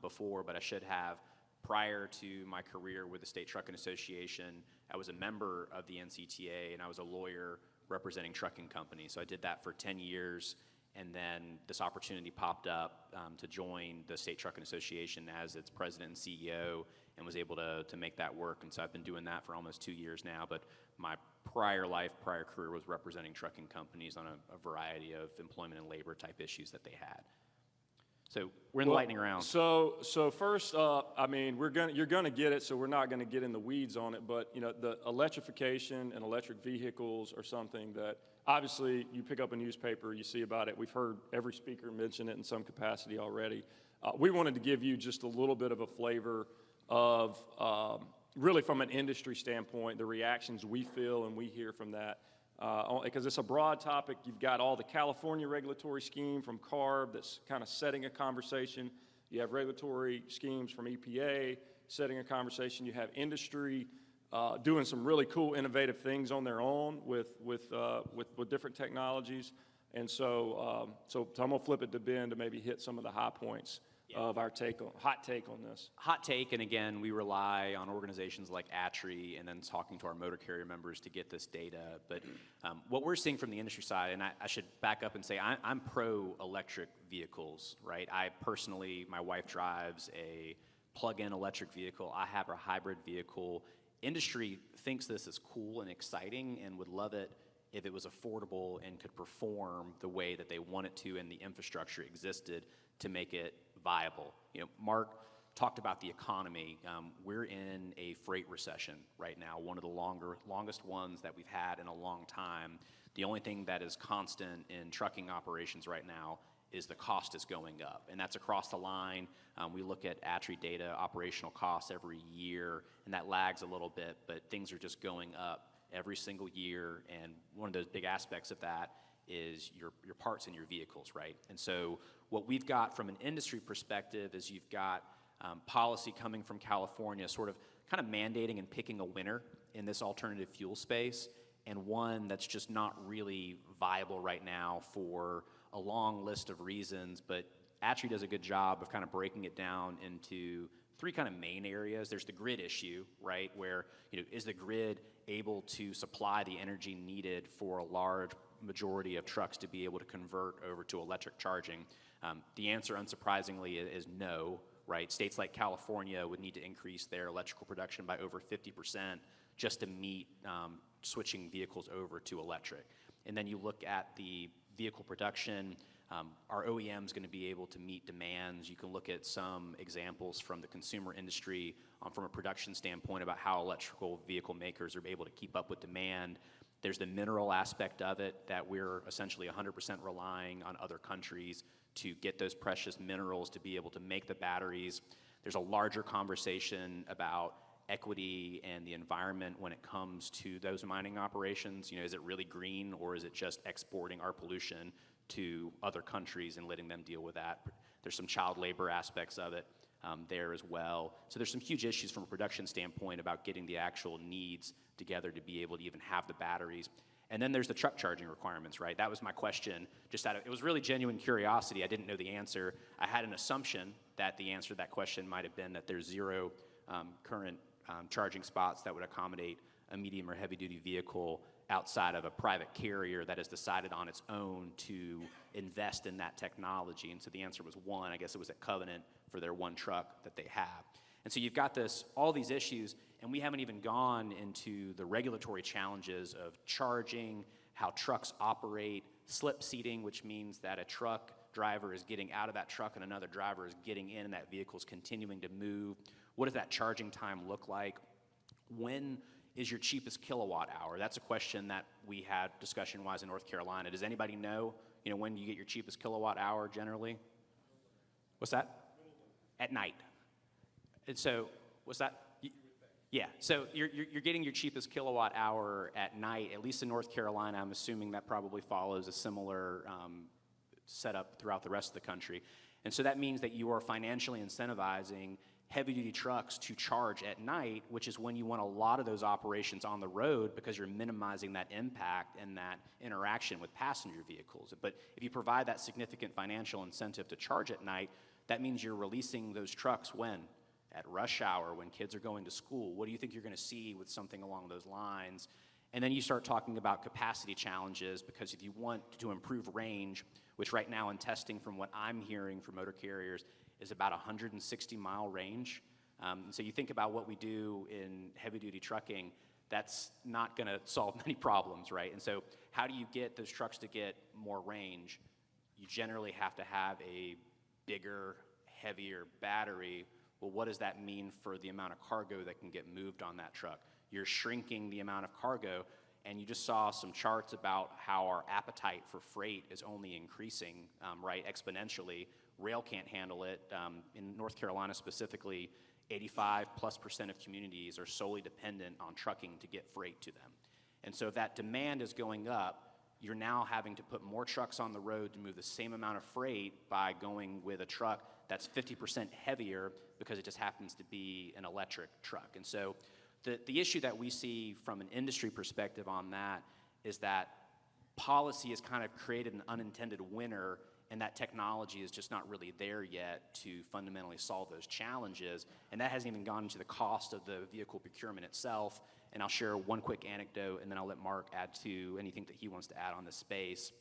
before, but I should have. prior to my career with the State Trucking Association, I was a member of the NCTA, and I was a lawyer representing trucking companies. So I did that for 10 years, and then this opportunity popped up to join the State Trucking Association as its president and CEO, and was able to make that work. And so I've been doing that for almost 2 years now, but my prior career was representing trucking companies on a variety of employment and labor type issues that they had. So we're in the lightning round. So first up, I mean, you're gonna get it, so we're not gonna get in the weeds on it, but you know, the electrification and electric vehicles are something that obviously you pick up a newspaper, you see about it. We've heard every speaker mention it in some capacity already. We wanted to give you just a little bit of a flavor of really from an industry standpoint, the reactions we feel and we hear from that. Because it's a broad topic. You've got all the California regulatory scheme from CARB that's kind of setting a conversation. You have regulatory schemes from EPA setting a conversation. You have industry doing some really cool, innovative things on their own with different technologies. And so I'm gonna flip it to Ben to maybe hit some of the high points of our hot take on this. Hot take, and again, we rely on organizations like ATRI and then talking to our motor carrier members to get this data. But what we're seeing from the industry side, and I should back up and say I'm pro-electric vehicles, right? I personally, my wife drives a plug-in electric vehicle. I have a hybrid vehicle. Industry thinks this is cool and exciting and would love it if it was affordable and could perform the way that they want it to and the infrastructure existed to make it viable. You know, Mark talked about the economy. We're in a freight recession right now, one of the longest ones that we've had in a long time. The only thing that is constant in trucking operations right now is the cost is going up, and that's across the line. We look at ATRI data, operational costs every year, and that lags a little bit, but things are just going up every single year, and one of those big aspects of that is your parts in your vehicles, right? And so what we've got from an industry perspective is you've got policy coming from California sort of kind of mandating and picking a winner in this alternative fuel space, and one that's just not really viable right now for a long list of reasons. But ATRI does a good job of kind of breaking it down into three kind of main areas. There's the grid issue, right, where, you know, is the grid able to supply the energy needed for a large majority of trucks to be able to convert over to electric charging? The answer, unsurprisingly, is no, right? States like California would need to increase their electrical production by over 50% just to meet switching vehicles over to electric. And then you look at the vehicle production, our OEM is going to be able to meet demands. You can look at some examples from the consumer industry from a production standpoint about how electrical vehicle makers are able to keep up with demand. There's the mineral aspect of it that we're essentially 100% relying on other countries to get those precious minerals to be able to make the batteries. There's a larger conversation about equity and the environment when it comes to those mining operations. You know, is it really green, or is it just exporting our pollution to other countries and letting them deal with that? There's some child labor aspects of it there as well. So there's some huge issues from a production standpoint about getting the actual needs together to be able to even have the batteries. And then there's the truck charging requirements, right? That was my question. It was really genuine curiosity. I didn't know the answer. I had an assumption that the answer to that question might have been that there's zero current charging spots that would accommodate a medium or heavy duty vehicle outside of a private carrier that has decided on its own to invest in that technology. And so the answer was one. I guess it was at Covenant for their one truck that they have. And so you've got all these issues, and we haven't even gone into the regulatory challenges of charging, how trucks operate, slip seating, which means that a truck driver is getting out of that truck and another driver is getting in and that vehicle is continuing to move. What does that charging time look like? When is your cheapest kilowatt hour? That's a question that we had discussion-wise in North Carolina. Does anybody know, when you get your cheapest kilowatt hour generally? What's that? At night. And so, what's that? Yeah, so you're getting your cheapest kilowatt hour at night, at least in North Carolina. I'm assuming that probably follows a similar setup throughout the rest of the country. And so that means that you are financially incentivizing heavy-duty trucks to charge at night, which is when you want a lot of those operations on the road because you're minimizing that impact and that interaction with passenger vehicles. But if you provide that significant financial incentive to charge at night, that means you're releasing those trucks when? at rush hour when kids are going to school? What do you think you're going to see with something along those lines? And then you start talking about capacity challenges, because if you want to improve range, which right now in testing from what I'm hearing from motor carriers is about 160-mile range. So you think about what we do in heavy-duty trucking, that's not going to solve many problems, right? And so how do you get those trucks to get more range? You generally have to have a bigger, heavier battery. Well, what does that mean for the amount of cargo that can get moved on that truck? You're shrinking the amount of cargo, and you just saw some charts about how our appetite for freight is only increasing, right, exponentially. Rail can't handle it. In North Carolina specifically, 85+% of communities are solely dependent on trucking to get freight to them. And so if that demand is going up, you're now having to put more trucks on the road to move the same amount of freight by going with a truck that's 50% heavier because it just happens to be an electric truck. And so the issue that we see from an industry perspective on that is that policy has kind of created an unintended winner, and that technology is just not really there yet to fundamentally solve those challenges. And that hasn't even gone into the cost of the vehicle procurement itself. And I'll share one quick anecdote, and then I'll let Mark add to anything that he wants to add on this space.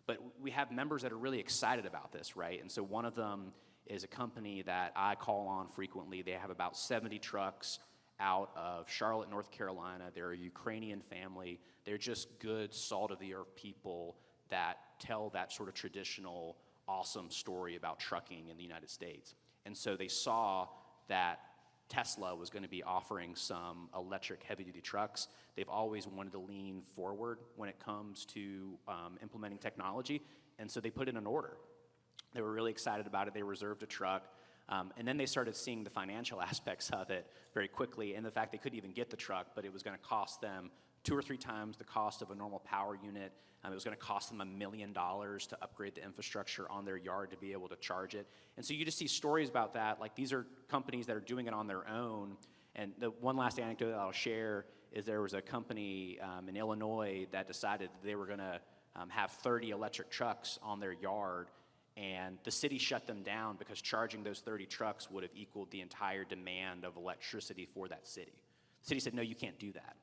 But we have members that are really excited about this, right? And so one of them is a company that I call on frequently. They have about 70 trucks out of Charlotte, North Carolina. They're a Ukrainian family. They're just good, salt-of-the-earth people that tell that sort of traditional, awesome story about trucking in the United States. And so they saw that Tesla was going to be offering some electric heavy-duty trucks. They've always wanted to lean forward when it comes to implementing technology, and so they put in an order. They were really excited about it. They reserved a truck. And then they started seeing the financial aspects of it very quickly, and the fact they couldn't even get the truck, but it was going to cost them 2 or 3 times the cost of a normal power unit. It was going to cost them $1 million to upgrade the infrastructure on their yard to be able to charge it. And so you just see stories about that. Like, these are companies that are doing it on their own. And the one last anecdote that I'll share is there was a company in Illinois that decided that they were going to have 30 electric trucks on their yard. And the city shut them down because charging those 30 trucks would have equaled the entire demand of electricity for that city. The city said, no, you can't do that.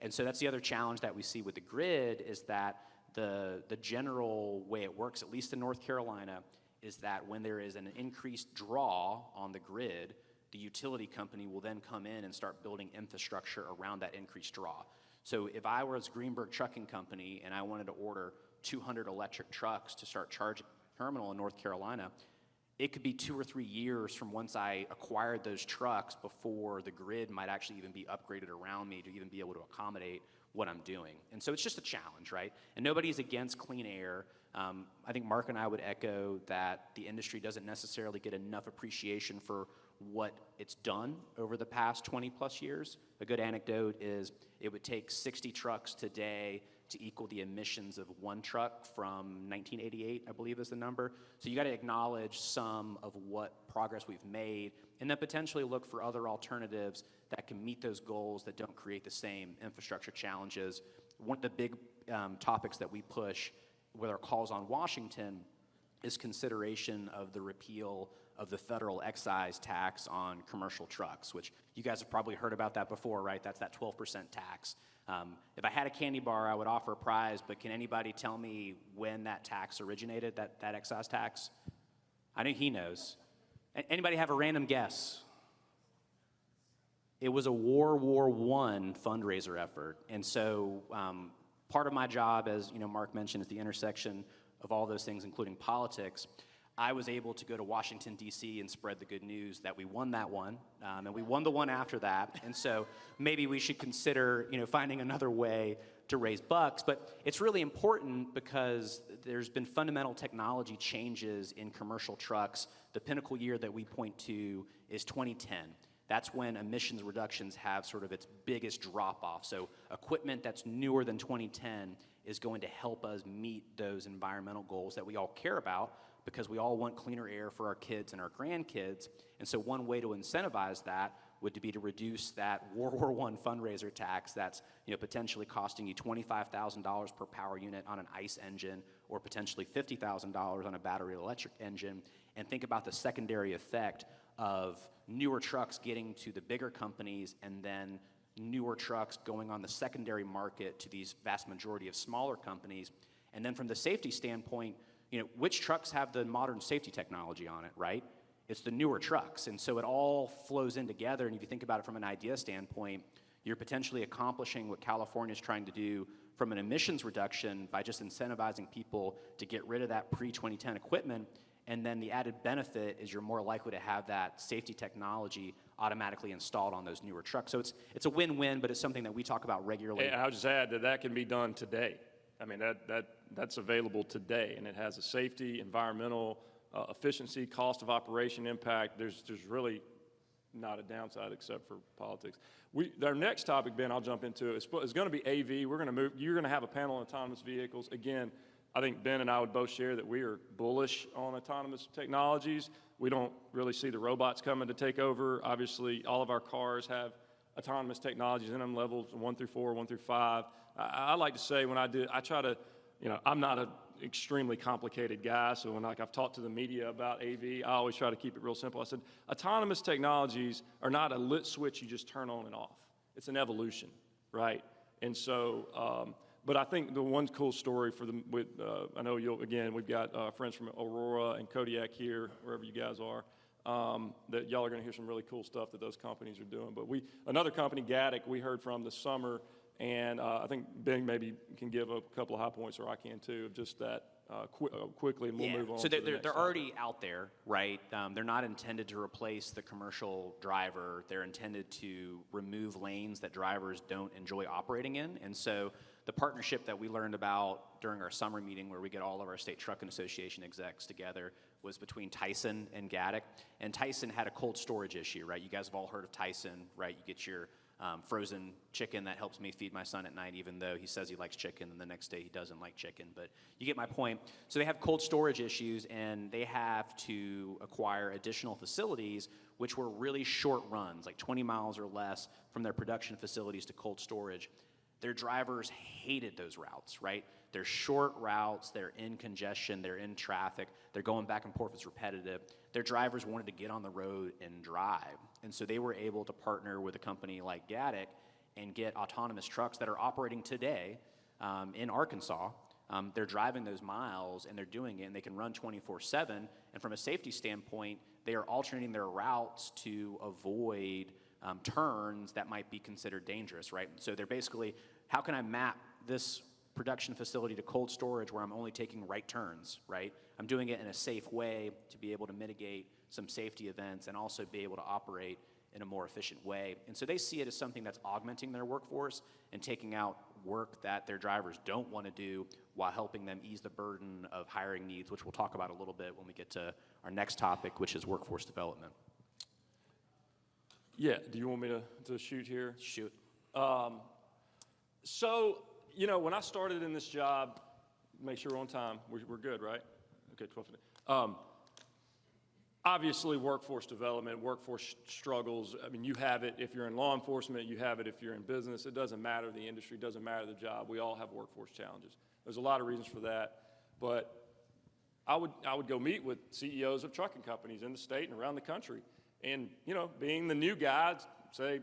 And so that's the other challenge that we see with the grid, is that the general way it works, at least in North Carolina, is that when there is an increased draw on the grid, the utility company will then come in and start building infrastructure around that increased draw. So if I was Greenberg Trucking Company and I wanted to order 200 electric trucks to start charging terminal in North Carolina, it could be 2 or 3 years from once I acquired those trucks before the grid might actually even be upgraded around me to even be able to accommodate what I'm doing. And so it's just a challenge, right? And nobody's against clean air. I think Mark and I would echo that the industry doesn't necessarily get enough appreciation for what it's done over the past 20 plus years. A good anecdote is it would take 60 trucks today to equal the emissions of 1 truck from 1988, I believe is the number. So you got to acknowledge some of what progress we've made, and then potentially look for other alternatives that can meet those goals that don't create the same infrastructure challenges. One of the big topics that we push with our calls on Washington is consideration of the repeal of the federal excise tax on commercial trucks, which you guys have probably heard about that before, right? That's that 12% tax. If I had a candy bar, I would offer a prize, but can anybody tell me when that tax originated, that excise tax? I know he knows. Anybody have a random guess? It was a World War I fundraiser effort. And so part of my job, as Mark mentioned, is the intersection of all those things, including politics. I was able to go to Washington, D.C. and spread the good news that we won that one, and we won the one after that. And so maybe we should consider, finding another way to raise bucks. But it's really important because there's been fundamental technology changes in commercial trucks. The pinnacle year that we point to is 2010. That's when emissions reductions have sort of its biggest drop-off. So equipment that's newer than 2010 is going to help us meet those environmental goals that we all care about, because we all want cleaner air for our kids and our grandkids. And so one way to incentivize that would be to reduce that World War I fundraiser tax that's potentially costing you $25,000 per power unit on an ICE engine, or potentially $50,000 on a battery electric engine, and think about the secondary effect of newer trucks getting to the bigger companies and then newer trucks going on the secondary market to these vast majority of smaller companies. And then from the safety standpoint, which trucks have the modern safety technology on it, right? It's the newer trucks. And so it all flows in together. And if you think about it from an idea standpoint, you're potentially accomplishing what California is trying to do from an emissions reduction by just incentivizing people to get rid of that pre-2010 equipment. And then the added benefit is you're more likely to have that safety technology automatically installed on those newer trucks. So it's a win-win, but it's something that we talk about regularly. And I'll just add that can be done today. I mean, that's available today, and it has a safety, environmental, efficiency, cost of operation impact. There's really not a downside except for politics. Our next topic, Ben, I'll jump into it. It's going to be AV. We're going to move. You're going to have a panel on autonomous vehicles. Again, I think Ben and I would both share that we are bullish on autonomous technologies. We don't really see the robots coming to take over. Obviously, all of our cars have autonomous technologies in them, levels 1 through 4, 1 through 5. I like to say when I try to, I'm not an extremely complicated guy, so when I've talked to the media about AV, I always try to keep it real simple. I said, autonomous technologies are not a lit switch you just turn on and off. It's an evolution, right? And so, but I think the one cool story I know we've got friends from Aurora and Kodiak here, wherever you guys are, that y'all are going to hear some really cool stuff that those companies are doing. But another company, Gaddick, we heard from this summer, and I think Ben maybe can give a couple of high points, or I can too, of just that quickly, and we'll move on. So to the next they're topic. already out there, right? They're not intended to replace the commercial driver. They're intended to remove lanes that drivers don't enjoy operating in. And so the partnership that we learned about during our summer meeting, where we get all of our state trucking association execs together, was between Tyson and Gaddick. And Tyson had a cold storage issue, right? You guys have all heard of Tyson, right? You get your frozen chicken that helps me feed my son at night, even though he says he likes chicken, and the next day he doesn't like chicken. But you get my point. So they have cold storage issues, and they have to acquire additional facilities, which were really short runs, like 20 miles or less from their production facilities to cold storage. Their drivers hated those routes, right? They're short routes, they're in congestion, they're in traffic, they're going back and forth, it's repetitive. Their drivers wanted to get on the road and drive. And so they were able to partner with a company like Gaddick and get autonomous trucks that are operating today in Arkansas. They're driving those miles and they're doing it, and they can run 24/7. And from a safety standpoint, they are alternating their routes to avoid turns that might be considered dangerous, right? So they're basically, how can I map this production facility to cold storage where I'm only taking right turns, right? I'm doing it in a safe way to be able to mitigate some safety events and also be able to operate in a more efficient way. And so they see it as something that's augmenting their workforce and taking out work that their drivers don't want to do while helping them ease the burden of hiring needs, which we'll talk about a little bit when we get to our next topic, which is workforce development. Yeah, do you want me to shoot here? Shoot. So, when I started in this job, make sure we're on time. We're good, right? Okay, 12 minutes. Obviously, workforce development, workforce struggles. I mean, you have it if you're in law enforcement, you have it if you're in business. It doesn't matter the industry, doesn't matter the job. We all have workforce challenges. There's a lot of reasons for that, but I would go meet with CEOs of trucking companies in the state and around the country. And, being the new guy, say,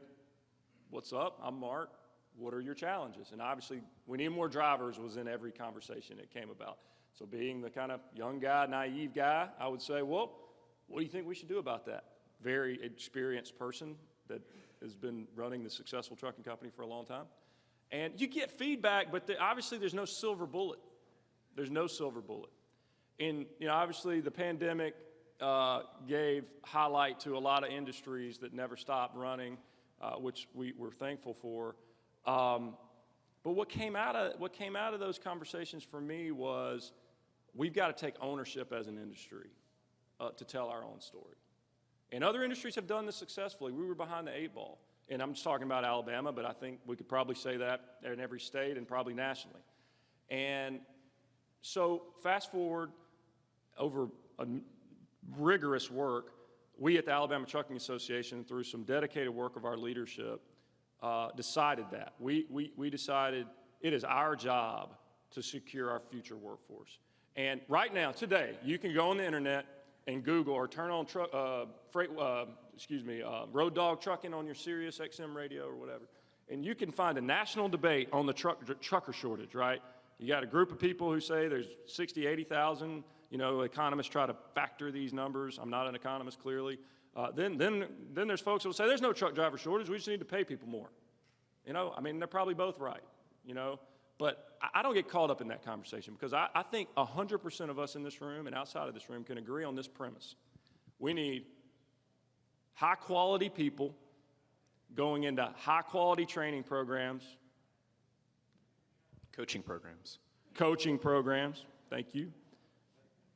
what's up? I'm Mark. What are your challenges? And obviously, we need more drivers was in every conversation it came about. So being the kind of young guy, naive guy, I would say, well, what do you think we should do about that? Very experienced person that has been running the successful trucking company for a long time. And you get feedback, but obviously there's no silver bullet. There's no silver bullet. And, obviously the pandemic gave highlight to a lot of industries that never stopped running, which we were thankful for. But what came out of those conversations for me was we've got to take ownership as an industry to tell our own story. And other industries have done this successfully. We were behind the 8 ball. And I'm just talking about Alabama, but I think we could probably say that in every state and probably nationally. And so fast forward over a rigorous work, we at the Alabama Trucking Association, through some dedicated work of our leadership, decided that. We decided it is our job to secure our future workforce. And right now, today, you can go on the internet, and Google, or turn on Road Dog Trucking on your Sirius XM radio or whatever, and you can find a national debate on the trucker shortage, right? You got a group of people who say there's 60, 80,000. You know, economists try to factor these numbers. I'm not an economist, clearly. Then there's folks who will say there's no truck driver shortage. We just need to pay people more. You know, I mean, they're probably both right, you know. But I don't get caught up in that conversation because I think 100% of us in this room and outside of this room can agree on this premise. We need high-quality people going into high-quality training programs. Coaching programs. Coaching programs, thank you.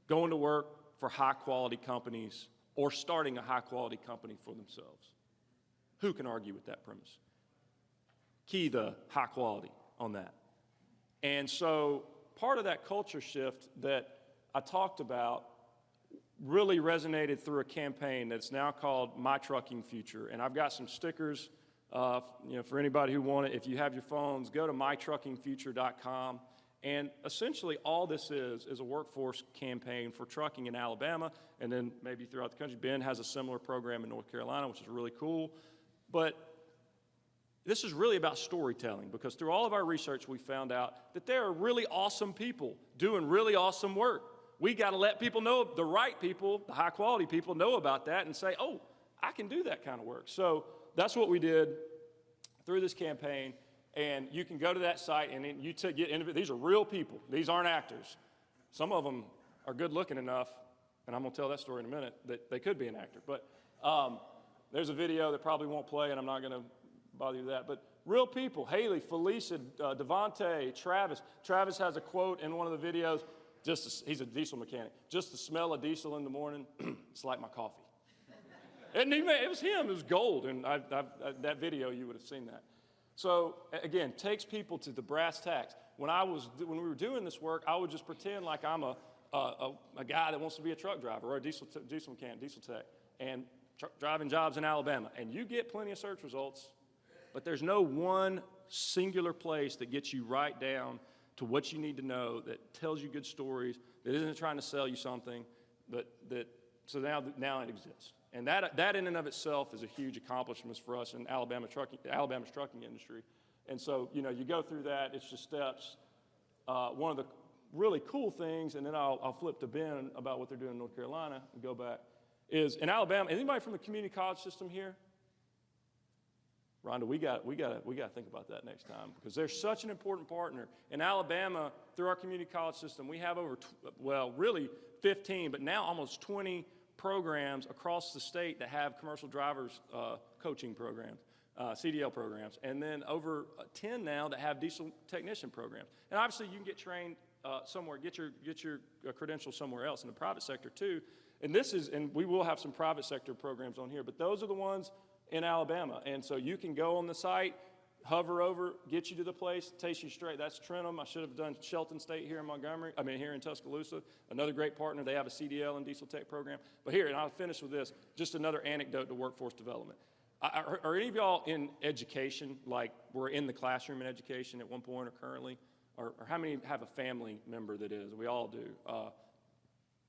Going to work for high-quality companies or starting a high-quality company for themselves. Who can argue with that premise? Key the high quality on that. And so part of that culture shift that I talked about really resonated through a campaign that's now called My Trucking Future. And I've got some stickers for anybody who want it. If you have your phones, go to mytruckingfuture.com. And essentially all this is a workforce campaign for trucking in Alabama, and then maybe throughout the country. Ben has a similar program in North Carolina, which is really cool. But this is really about storytelling, because through all of our research, we found out that there are really awesome people doing really awesome work. We got to let people know, the right people, the high quality people, know about that and say, oh, I can do that kind of work. So that's what we did through this campaign. And you can go to that site and you get these are real people. These aren't actors. Some of them are good looking enough, and I'm going to tell that story in a minute, that they could be an actor. But there's a video that probably won't play, and I'm not going to bother you with that. But real people: Haley, Felicia, Devontae, Travis. Travis has a quote in one of the videos. He's a diesel mechanic. Just the smell of diesel in the morning, it's like my coffee. And it was him. It was gold. And that video, you would have seen that. So again, takes people to the brass tacks. When we were doing this work, I would just pretend like I'm a guy that wants to be a truck driver or a diesel mechanic, diesel tech, and driving jobs in Alabama. And you get plenty of search results, but there's no one singular place that gets you right down to what you need to know, that tells you good stories, that isn't trying to sell you something, so now it exists. And that in and of itself is a huge accomplishment for us in Alabama's trucking industry. And so, you go through that, it's just steps. One of the really cool things, and then I'll flip to Ben about what they're doing in North Carolina and go back, is in Alabama, anybody from the community college system here? Rhonda, we got to think about that next time, because they're such an important partner. In Alabama, through our community college system, we have really 15, but now almost 20 programs across the state that have commercial drivers coaching programs, CDL programs, and then over 10 now that have diesel technician programs. And obviously, you can get trained somewhere, get your credentials somewhere else in the private sector too. And we will have some private sector programs on here, but those are the ones in Alabama. And so you can go on the site, hover over, get you to the place, takes you straight. That's Trenton. I should have done Shelton State here in here in Tuscaloosa. Another great partner. They have a CDL and diesel tech program. But here, and I'll finish with this, just another anecdote to workforce development. Are any of y'all in education, like we're in the classroom in education at one point or currently? Or how many have a family member that is? We all do.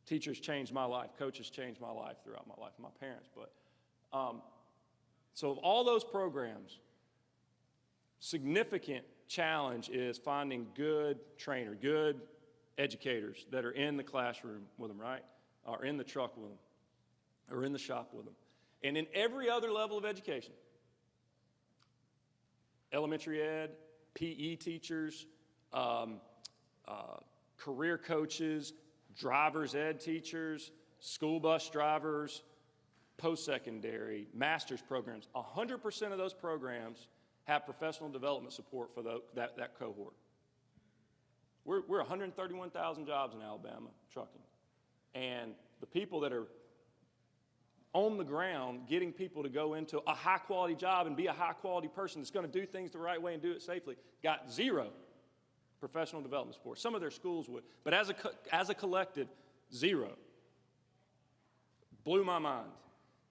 Teachers changed my life. Coaches changed my life throughout my life, my parents. But so of all those programs, significant challenge is finding good trainers, good educators that are in the classroom with them, right? Or in the truck with them, or in the shop with them. And in every other level of education, elementary ed, PE teachers, career coaches, driver's ed teachers, school bus drivers, post-secondary, master's programs, 100% of those programs have professional development support for that cohort. We're 131,000 jobs in Alabama trucking. And the people that are on the ground getting people to go into a high-quality job and be a high-quality person that's going to do things the right way and do it safely got zero professional development support. Some of their schools would, but as a collective, zero. Blew my mind.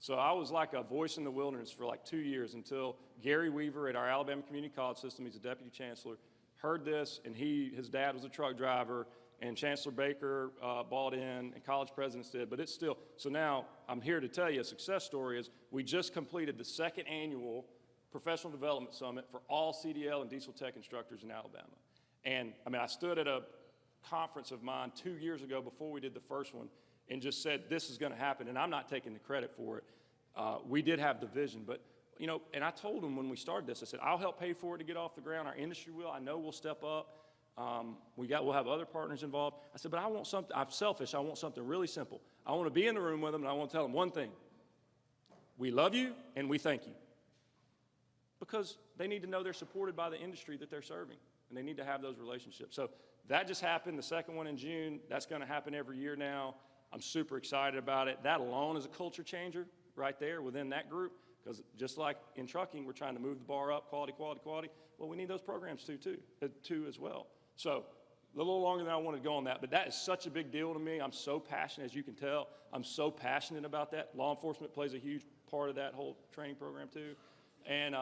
So I was like a voice in the wilderness for like 2 years until Gary Weaver at our Alabama Community College System, he's a deputy chancellor, heard this, and his dad was a truck driver, and Chancellor Baker bought in, and college presidents did, but it's still, so now I'm here to tell you a success story is we just completed the second annual Professional Development Summit for all CDL and diesel tech instructors in Alabama. And I mean, I stood at a conference of mine 2 years ago before we did the first one and just said, this is gonna happen, and I'm not taking the credit for it. We did have the vision, but you know, and I told them when we started this, I said, I'll help pay for it to get off the ground. Our industry will. I know we'll step up. We'll have other partners involved. I said, but I want something, I'm selfish. I want something really simple. I want to be in the room with them, and I want to tell them one thing. We love you, and we thank you. Because they need to know they're supported by the industry that they're serving, and they need to have those relationships. So that just happened, the second one in June. That's going to happen every year now. I'm super excited about it. That alone is a culture changer right there within that group. Because just like in trucking, we're trying to move the bar up, quality, quality, quality. Well, we need those programs too as well. So a little longer than I wanted to go on that, but that is such a big deal to me. I'm so passionate, as you can tell. I'm so passionate about that. Law enforcement plays a huge part of that whole training program too. And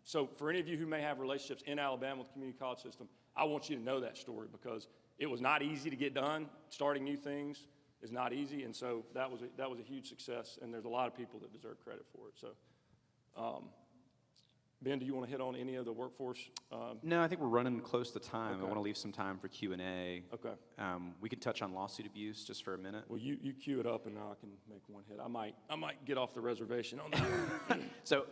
so for any of you who may have relationships in Alabama with the community college system, I want you to know that story because it was not easy to get done. Starting new things is not easy, and so that was a huge success, and there's a lot of people that deserve credit for it. So, Ben, do you want to hit on any of the workforce? No, I think we're running close to time. Okay. I want to leave some time for Q&A. Okay. We can touch on lawsuit abuse just for a minute. Well, you cue it up, and now I can make one hit. I might get off the reservation on that one. So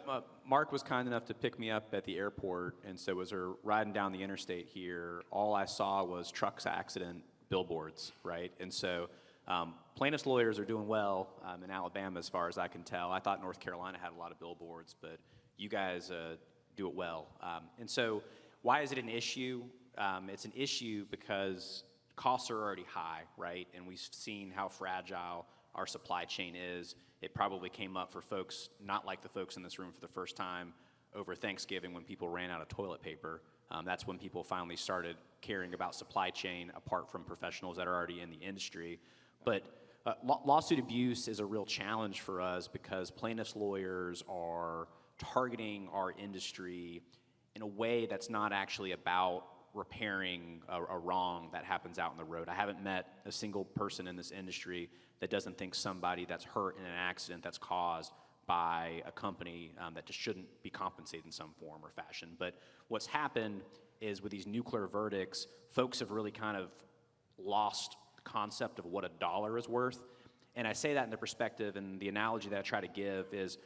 Mark was kind enough to pick me up at the airport, and so as we're riding down the interstate here, all I saw was trucks accident billboards, right? And so plaintiffs' lawyers are doing well in Alabama as far as I can tell. I thought North Carolina had a lot of billboards, but you guys do it well. And so why is it an issue? It's an issue because costs are already high, right? And we've seen how fragile our supply chain is. It probably came up for folks, not like the folks in this room for the first time over Thanksgiving when people ran out of toilet paper. That's when people finally started caring about supply chain apart from professionals that are already in the industry. But lawsuit abuse is a real challenge for us because plaintiffs' lawyers are targeting our industry in a way that's not actually about repairing a wrong that happens out on the road. I haven't met a single person in this industry that doesn't think somebody that's hurt in an accident that's caused by a company that just shouldn't be compensated in some form or fashion. But what's happened is with these nuclear verdicts, folks have really kind of lost the concept of what a dollar is worth. And I say that in the perspective, and the analogy that I try to give is,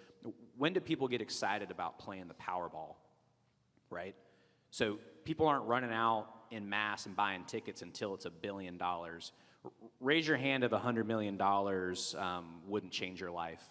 when do people get excited about playing the Powerball, right? So people aren't running out in mass and buying tickets until it's $1 billion. Raise your hand if $100 million wouldn't change your life.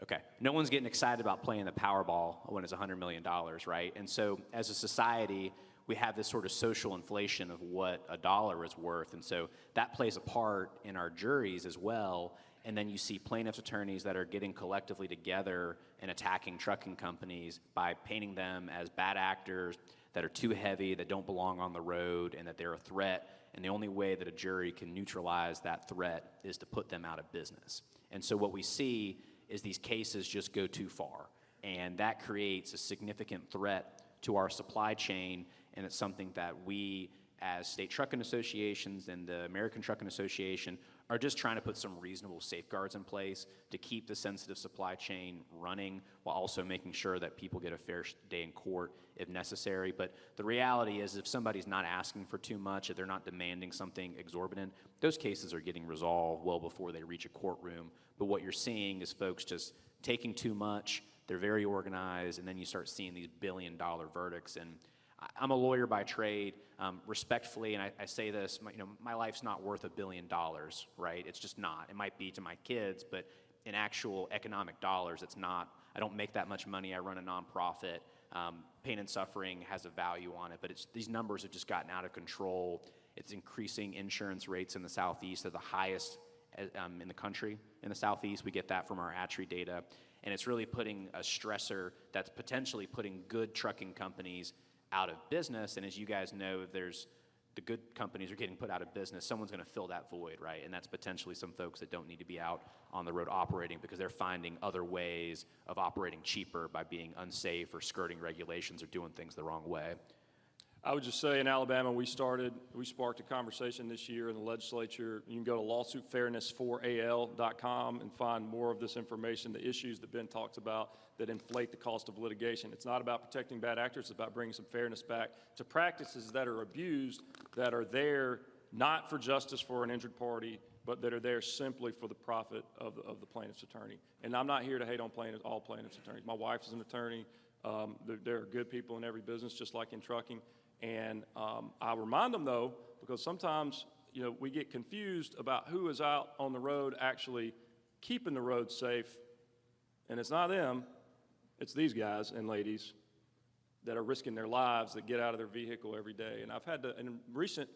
Okay, no one's getting excited about playing the Powerball when it's $100 million, right? And so as a society, we have this sort of social inflation of what a dollar is worth. And so that plays a part in our juries as well. And then you see plaintiffs' attorneys that are getting collectively together and attacking trucking companies by painting them as bad actors that are too heavy, that don't belong on the road, and that they're a threat. And the only way that a jury can neutralize that threat is to put them out of business. And so what we see is these cases just go too far. And that creates a significant threat to our supply chain. And it's something that we, as state trucking associations and the American Trucking Association, are just trying to put some reasonable safeguards in place to keep the sensitive supply chain running while also making sure that people get a fair day in court if necessary. But the reality is if somebody's not asking for too much, if they're not demanding something exorbitant, those cases are getting resolved well before they reach a courtroom. But what you're seeing is folks just taking too much, they're very organized, and then you start seeing these billion-dollar verdicts. And I'm a lawyer by trade, respectfully, and I say this, my life's not worth $1 billion, right? It's just not. It might be to my kids, but in actual economic dollars, it's not. I don't make that much money. I run a nonprofit. Pain and suffering has a value on it, but these numbers have just gotten out of control. It's increasing insurance rates in the Southeast. They're the highest in the country. In the Southeast, we get that from our ATRI data, and it's really putting a stressor that's potentially putting good trucking companies out of business. And as you guys know, the good companies are getting put out of business. Someone's going to fill that void, right? And that's potentially some folks that don't need to be out on the road operating because they're finding other ways of operating cheaper by being unsafe or skirting regulations or doing things the wrong way. I would just say in Alabama, we sparked a conversation this year in the legislature. You can go to lawsuitfairness4al.com and find more of this information, the issues that Ben talks about that inflate the cost of litigation. It's not about protecting bad actors, it's about bringing some fairness back to practices that are abused, that are there not for justice for an injured party, but that are there simply for the profit of the plaintiff's attorney. And I'm not here to hate on all plaintiff's attorneys. My wife is an attorney. There are good people in every business, just like in trucking. And I remind them, though, because sometimes we get confused about who is out on the road actually keeping the road safe. And it's not them, it's these guys and ladies that are risking their lives, that get out of their vehicle every day. And I've had to, in recent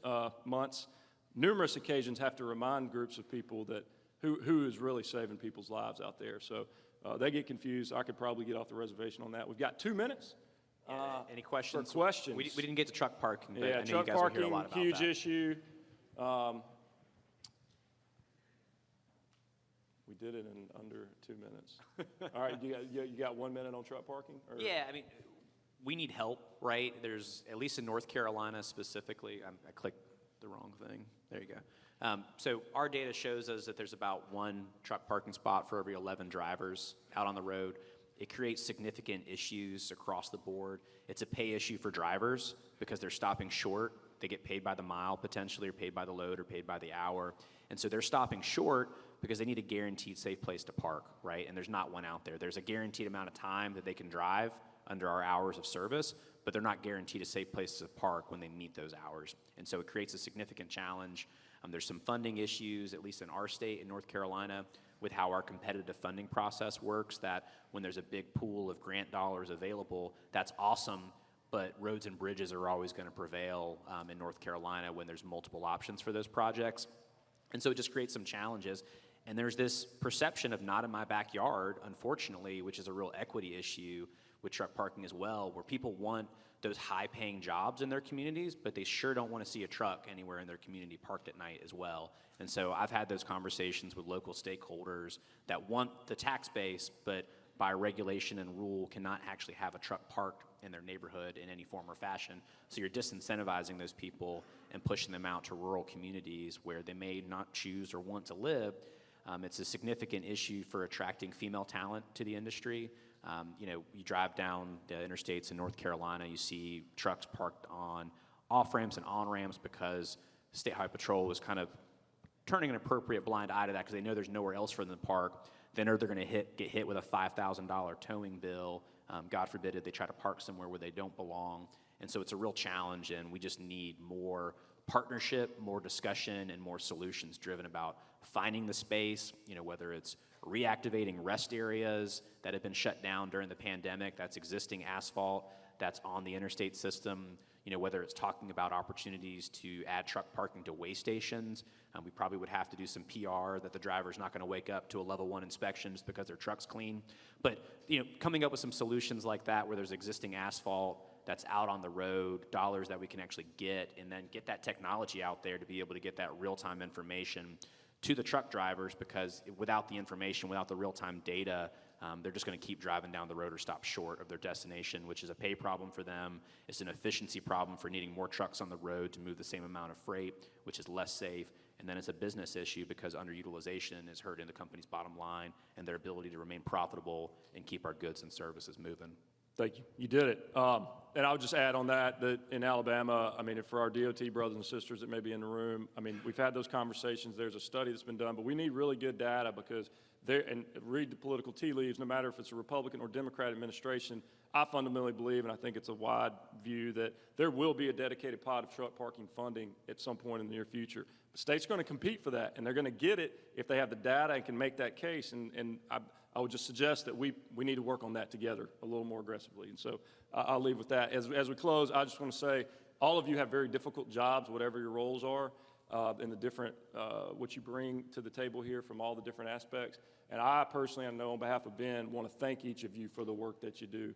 months, numerous occasions, have to remind groups of people that who is really saving people's lives out there. So they get confused. I could probably get off the reservation on that. We've got 2 minutes. Any questions? For questions. We didn't get to truck parking, but Yeah, I know truck you guys will hear a parking, lot about huge that. issue. We did it in under 2 minutes. All right, you got 1 minute on truck parking? Or? Yeah, I mean, we need help, right? There's, at least in North Carolina specifically, I clicked the wrong thing. There you go. So our data shows us that there's about 1 truck parking spot for every 11 drivers out on the road. It creates significant issues across the board. It's a pay issue for drivers because they're stopping short. They get paid by the mile potentially, or paid by the load, or paid by the hour. And so they're stopping short because they need a guaranteed safe place to park, right? And there's not one out there. There's a guaranteed amount of time that they can drive under our hours of service, but they're not guaranteed a safe place to park when they meet those hours. And so it creates a significant challenge. There's some funding issues, at least in our state, in North Carolina, with how our competitive funding process works, that when there's a big pool of grant dollars available, that's awesome, but roads and bridges are always going to prevail in North Carolina when there's multiple options for those projects. And so it just creates some challenges. And there's this perception of not in my backyard, unfortunately, which is a real equity issue with truck parking as well, where people want those high-paying jobs in their communities, but they sure don't want to see a truck anywhere in their community parked at night as well. And so I've had those conversations with local stakeholders that want the tax base, but by regulation and rule cannot actually have a truck parked in their neighborhood in any form or fashion. So you're disincentivizing those people and pushing them out to rural communities where they may not choose or want to live. It's a significant issue for attracting female talent to the industry. You drive down the interstates in North Carolina, you see trucks parked on off-ramps and on-ramps because State Highway Patrol was kind of turning an appropriate blind eye to that because they know there's nowhere else for them to park. They know they're going to get hit with a $5,000 towing bill. God forbid if they try to park somewhere where they don't belong. And so it's a real challenge, and we just need more partnership, more discussion, and more solutions driven about finding the space, whether it's reactivating rest areas that have been shut down during the pandemic, that's existing asphalt, that's on the interstate system, whether it's talking about opportunities to add truck parking to way stations. We probably would have to do some PR that the driver's not going to wake up to a level 1 inspection just because their truck's clean. But, coming up with some solutions like that where there's existing asphalt that's out on the road, dollars that we can actually get, and then get that technology out there to be able to get that real-time information to the truck drivers, because without the information, without the real-time data, they're just going to keep driving down the road or stop short of their destination, which is a pay problem for them. It's an efficiency problem for needing more trucks on the road to move the same amount of freight, which is less safe. And then it's a business issue because underutilization is hurting the company's bottom line and their ability to remain profitable and keep our goods and services moving. Thank you. You did it. And I would just add on that in Alabama, for our DOT brothers and sisters that may be in the room, we've had those conversations. There's a study that's been done, but we need really good data because and read the political tea leaves, no matter if it's a Republican or Democrat administration. I fundamentally believe, and I think it's a wide view, that there will be a dedicated pot of truck parking funding at some point in the near future. The state's going to compete for that, and they're going to get it if they have the data and can make that case. And I would just suggest that we need to work on that together a little more aggressively. And so I'll leave with that. As we close, I just want to say all of you have very difficult jobs, whatever your roles are, and the different, what you bring to the table here from all the different aspects. And I personally, I know on behalf of Ben, want to thank each of you for the work that you do.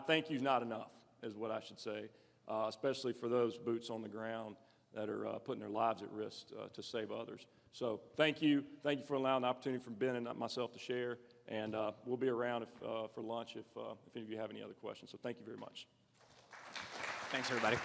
Thank you's not enough, is what I should say, especially for those boots on the ground that are putting their lives at risk to save others. So thank you for allowing the opportunity for Ben and myself to share, and we'll be around for lunch if any of you have any other questions. So thank you very much. Thanks, everybody.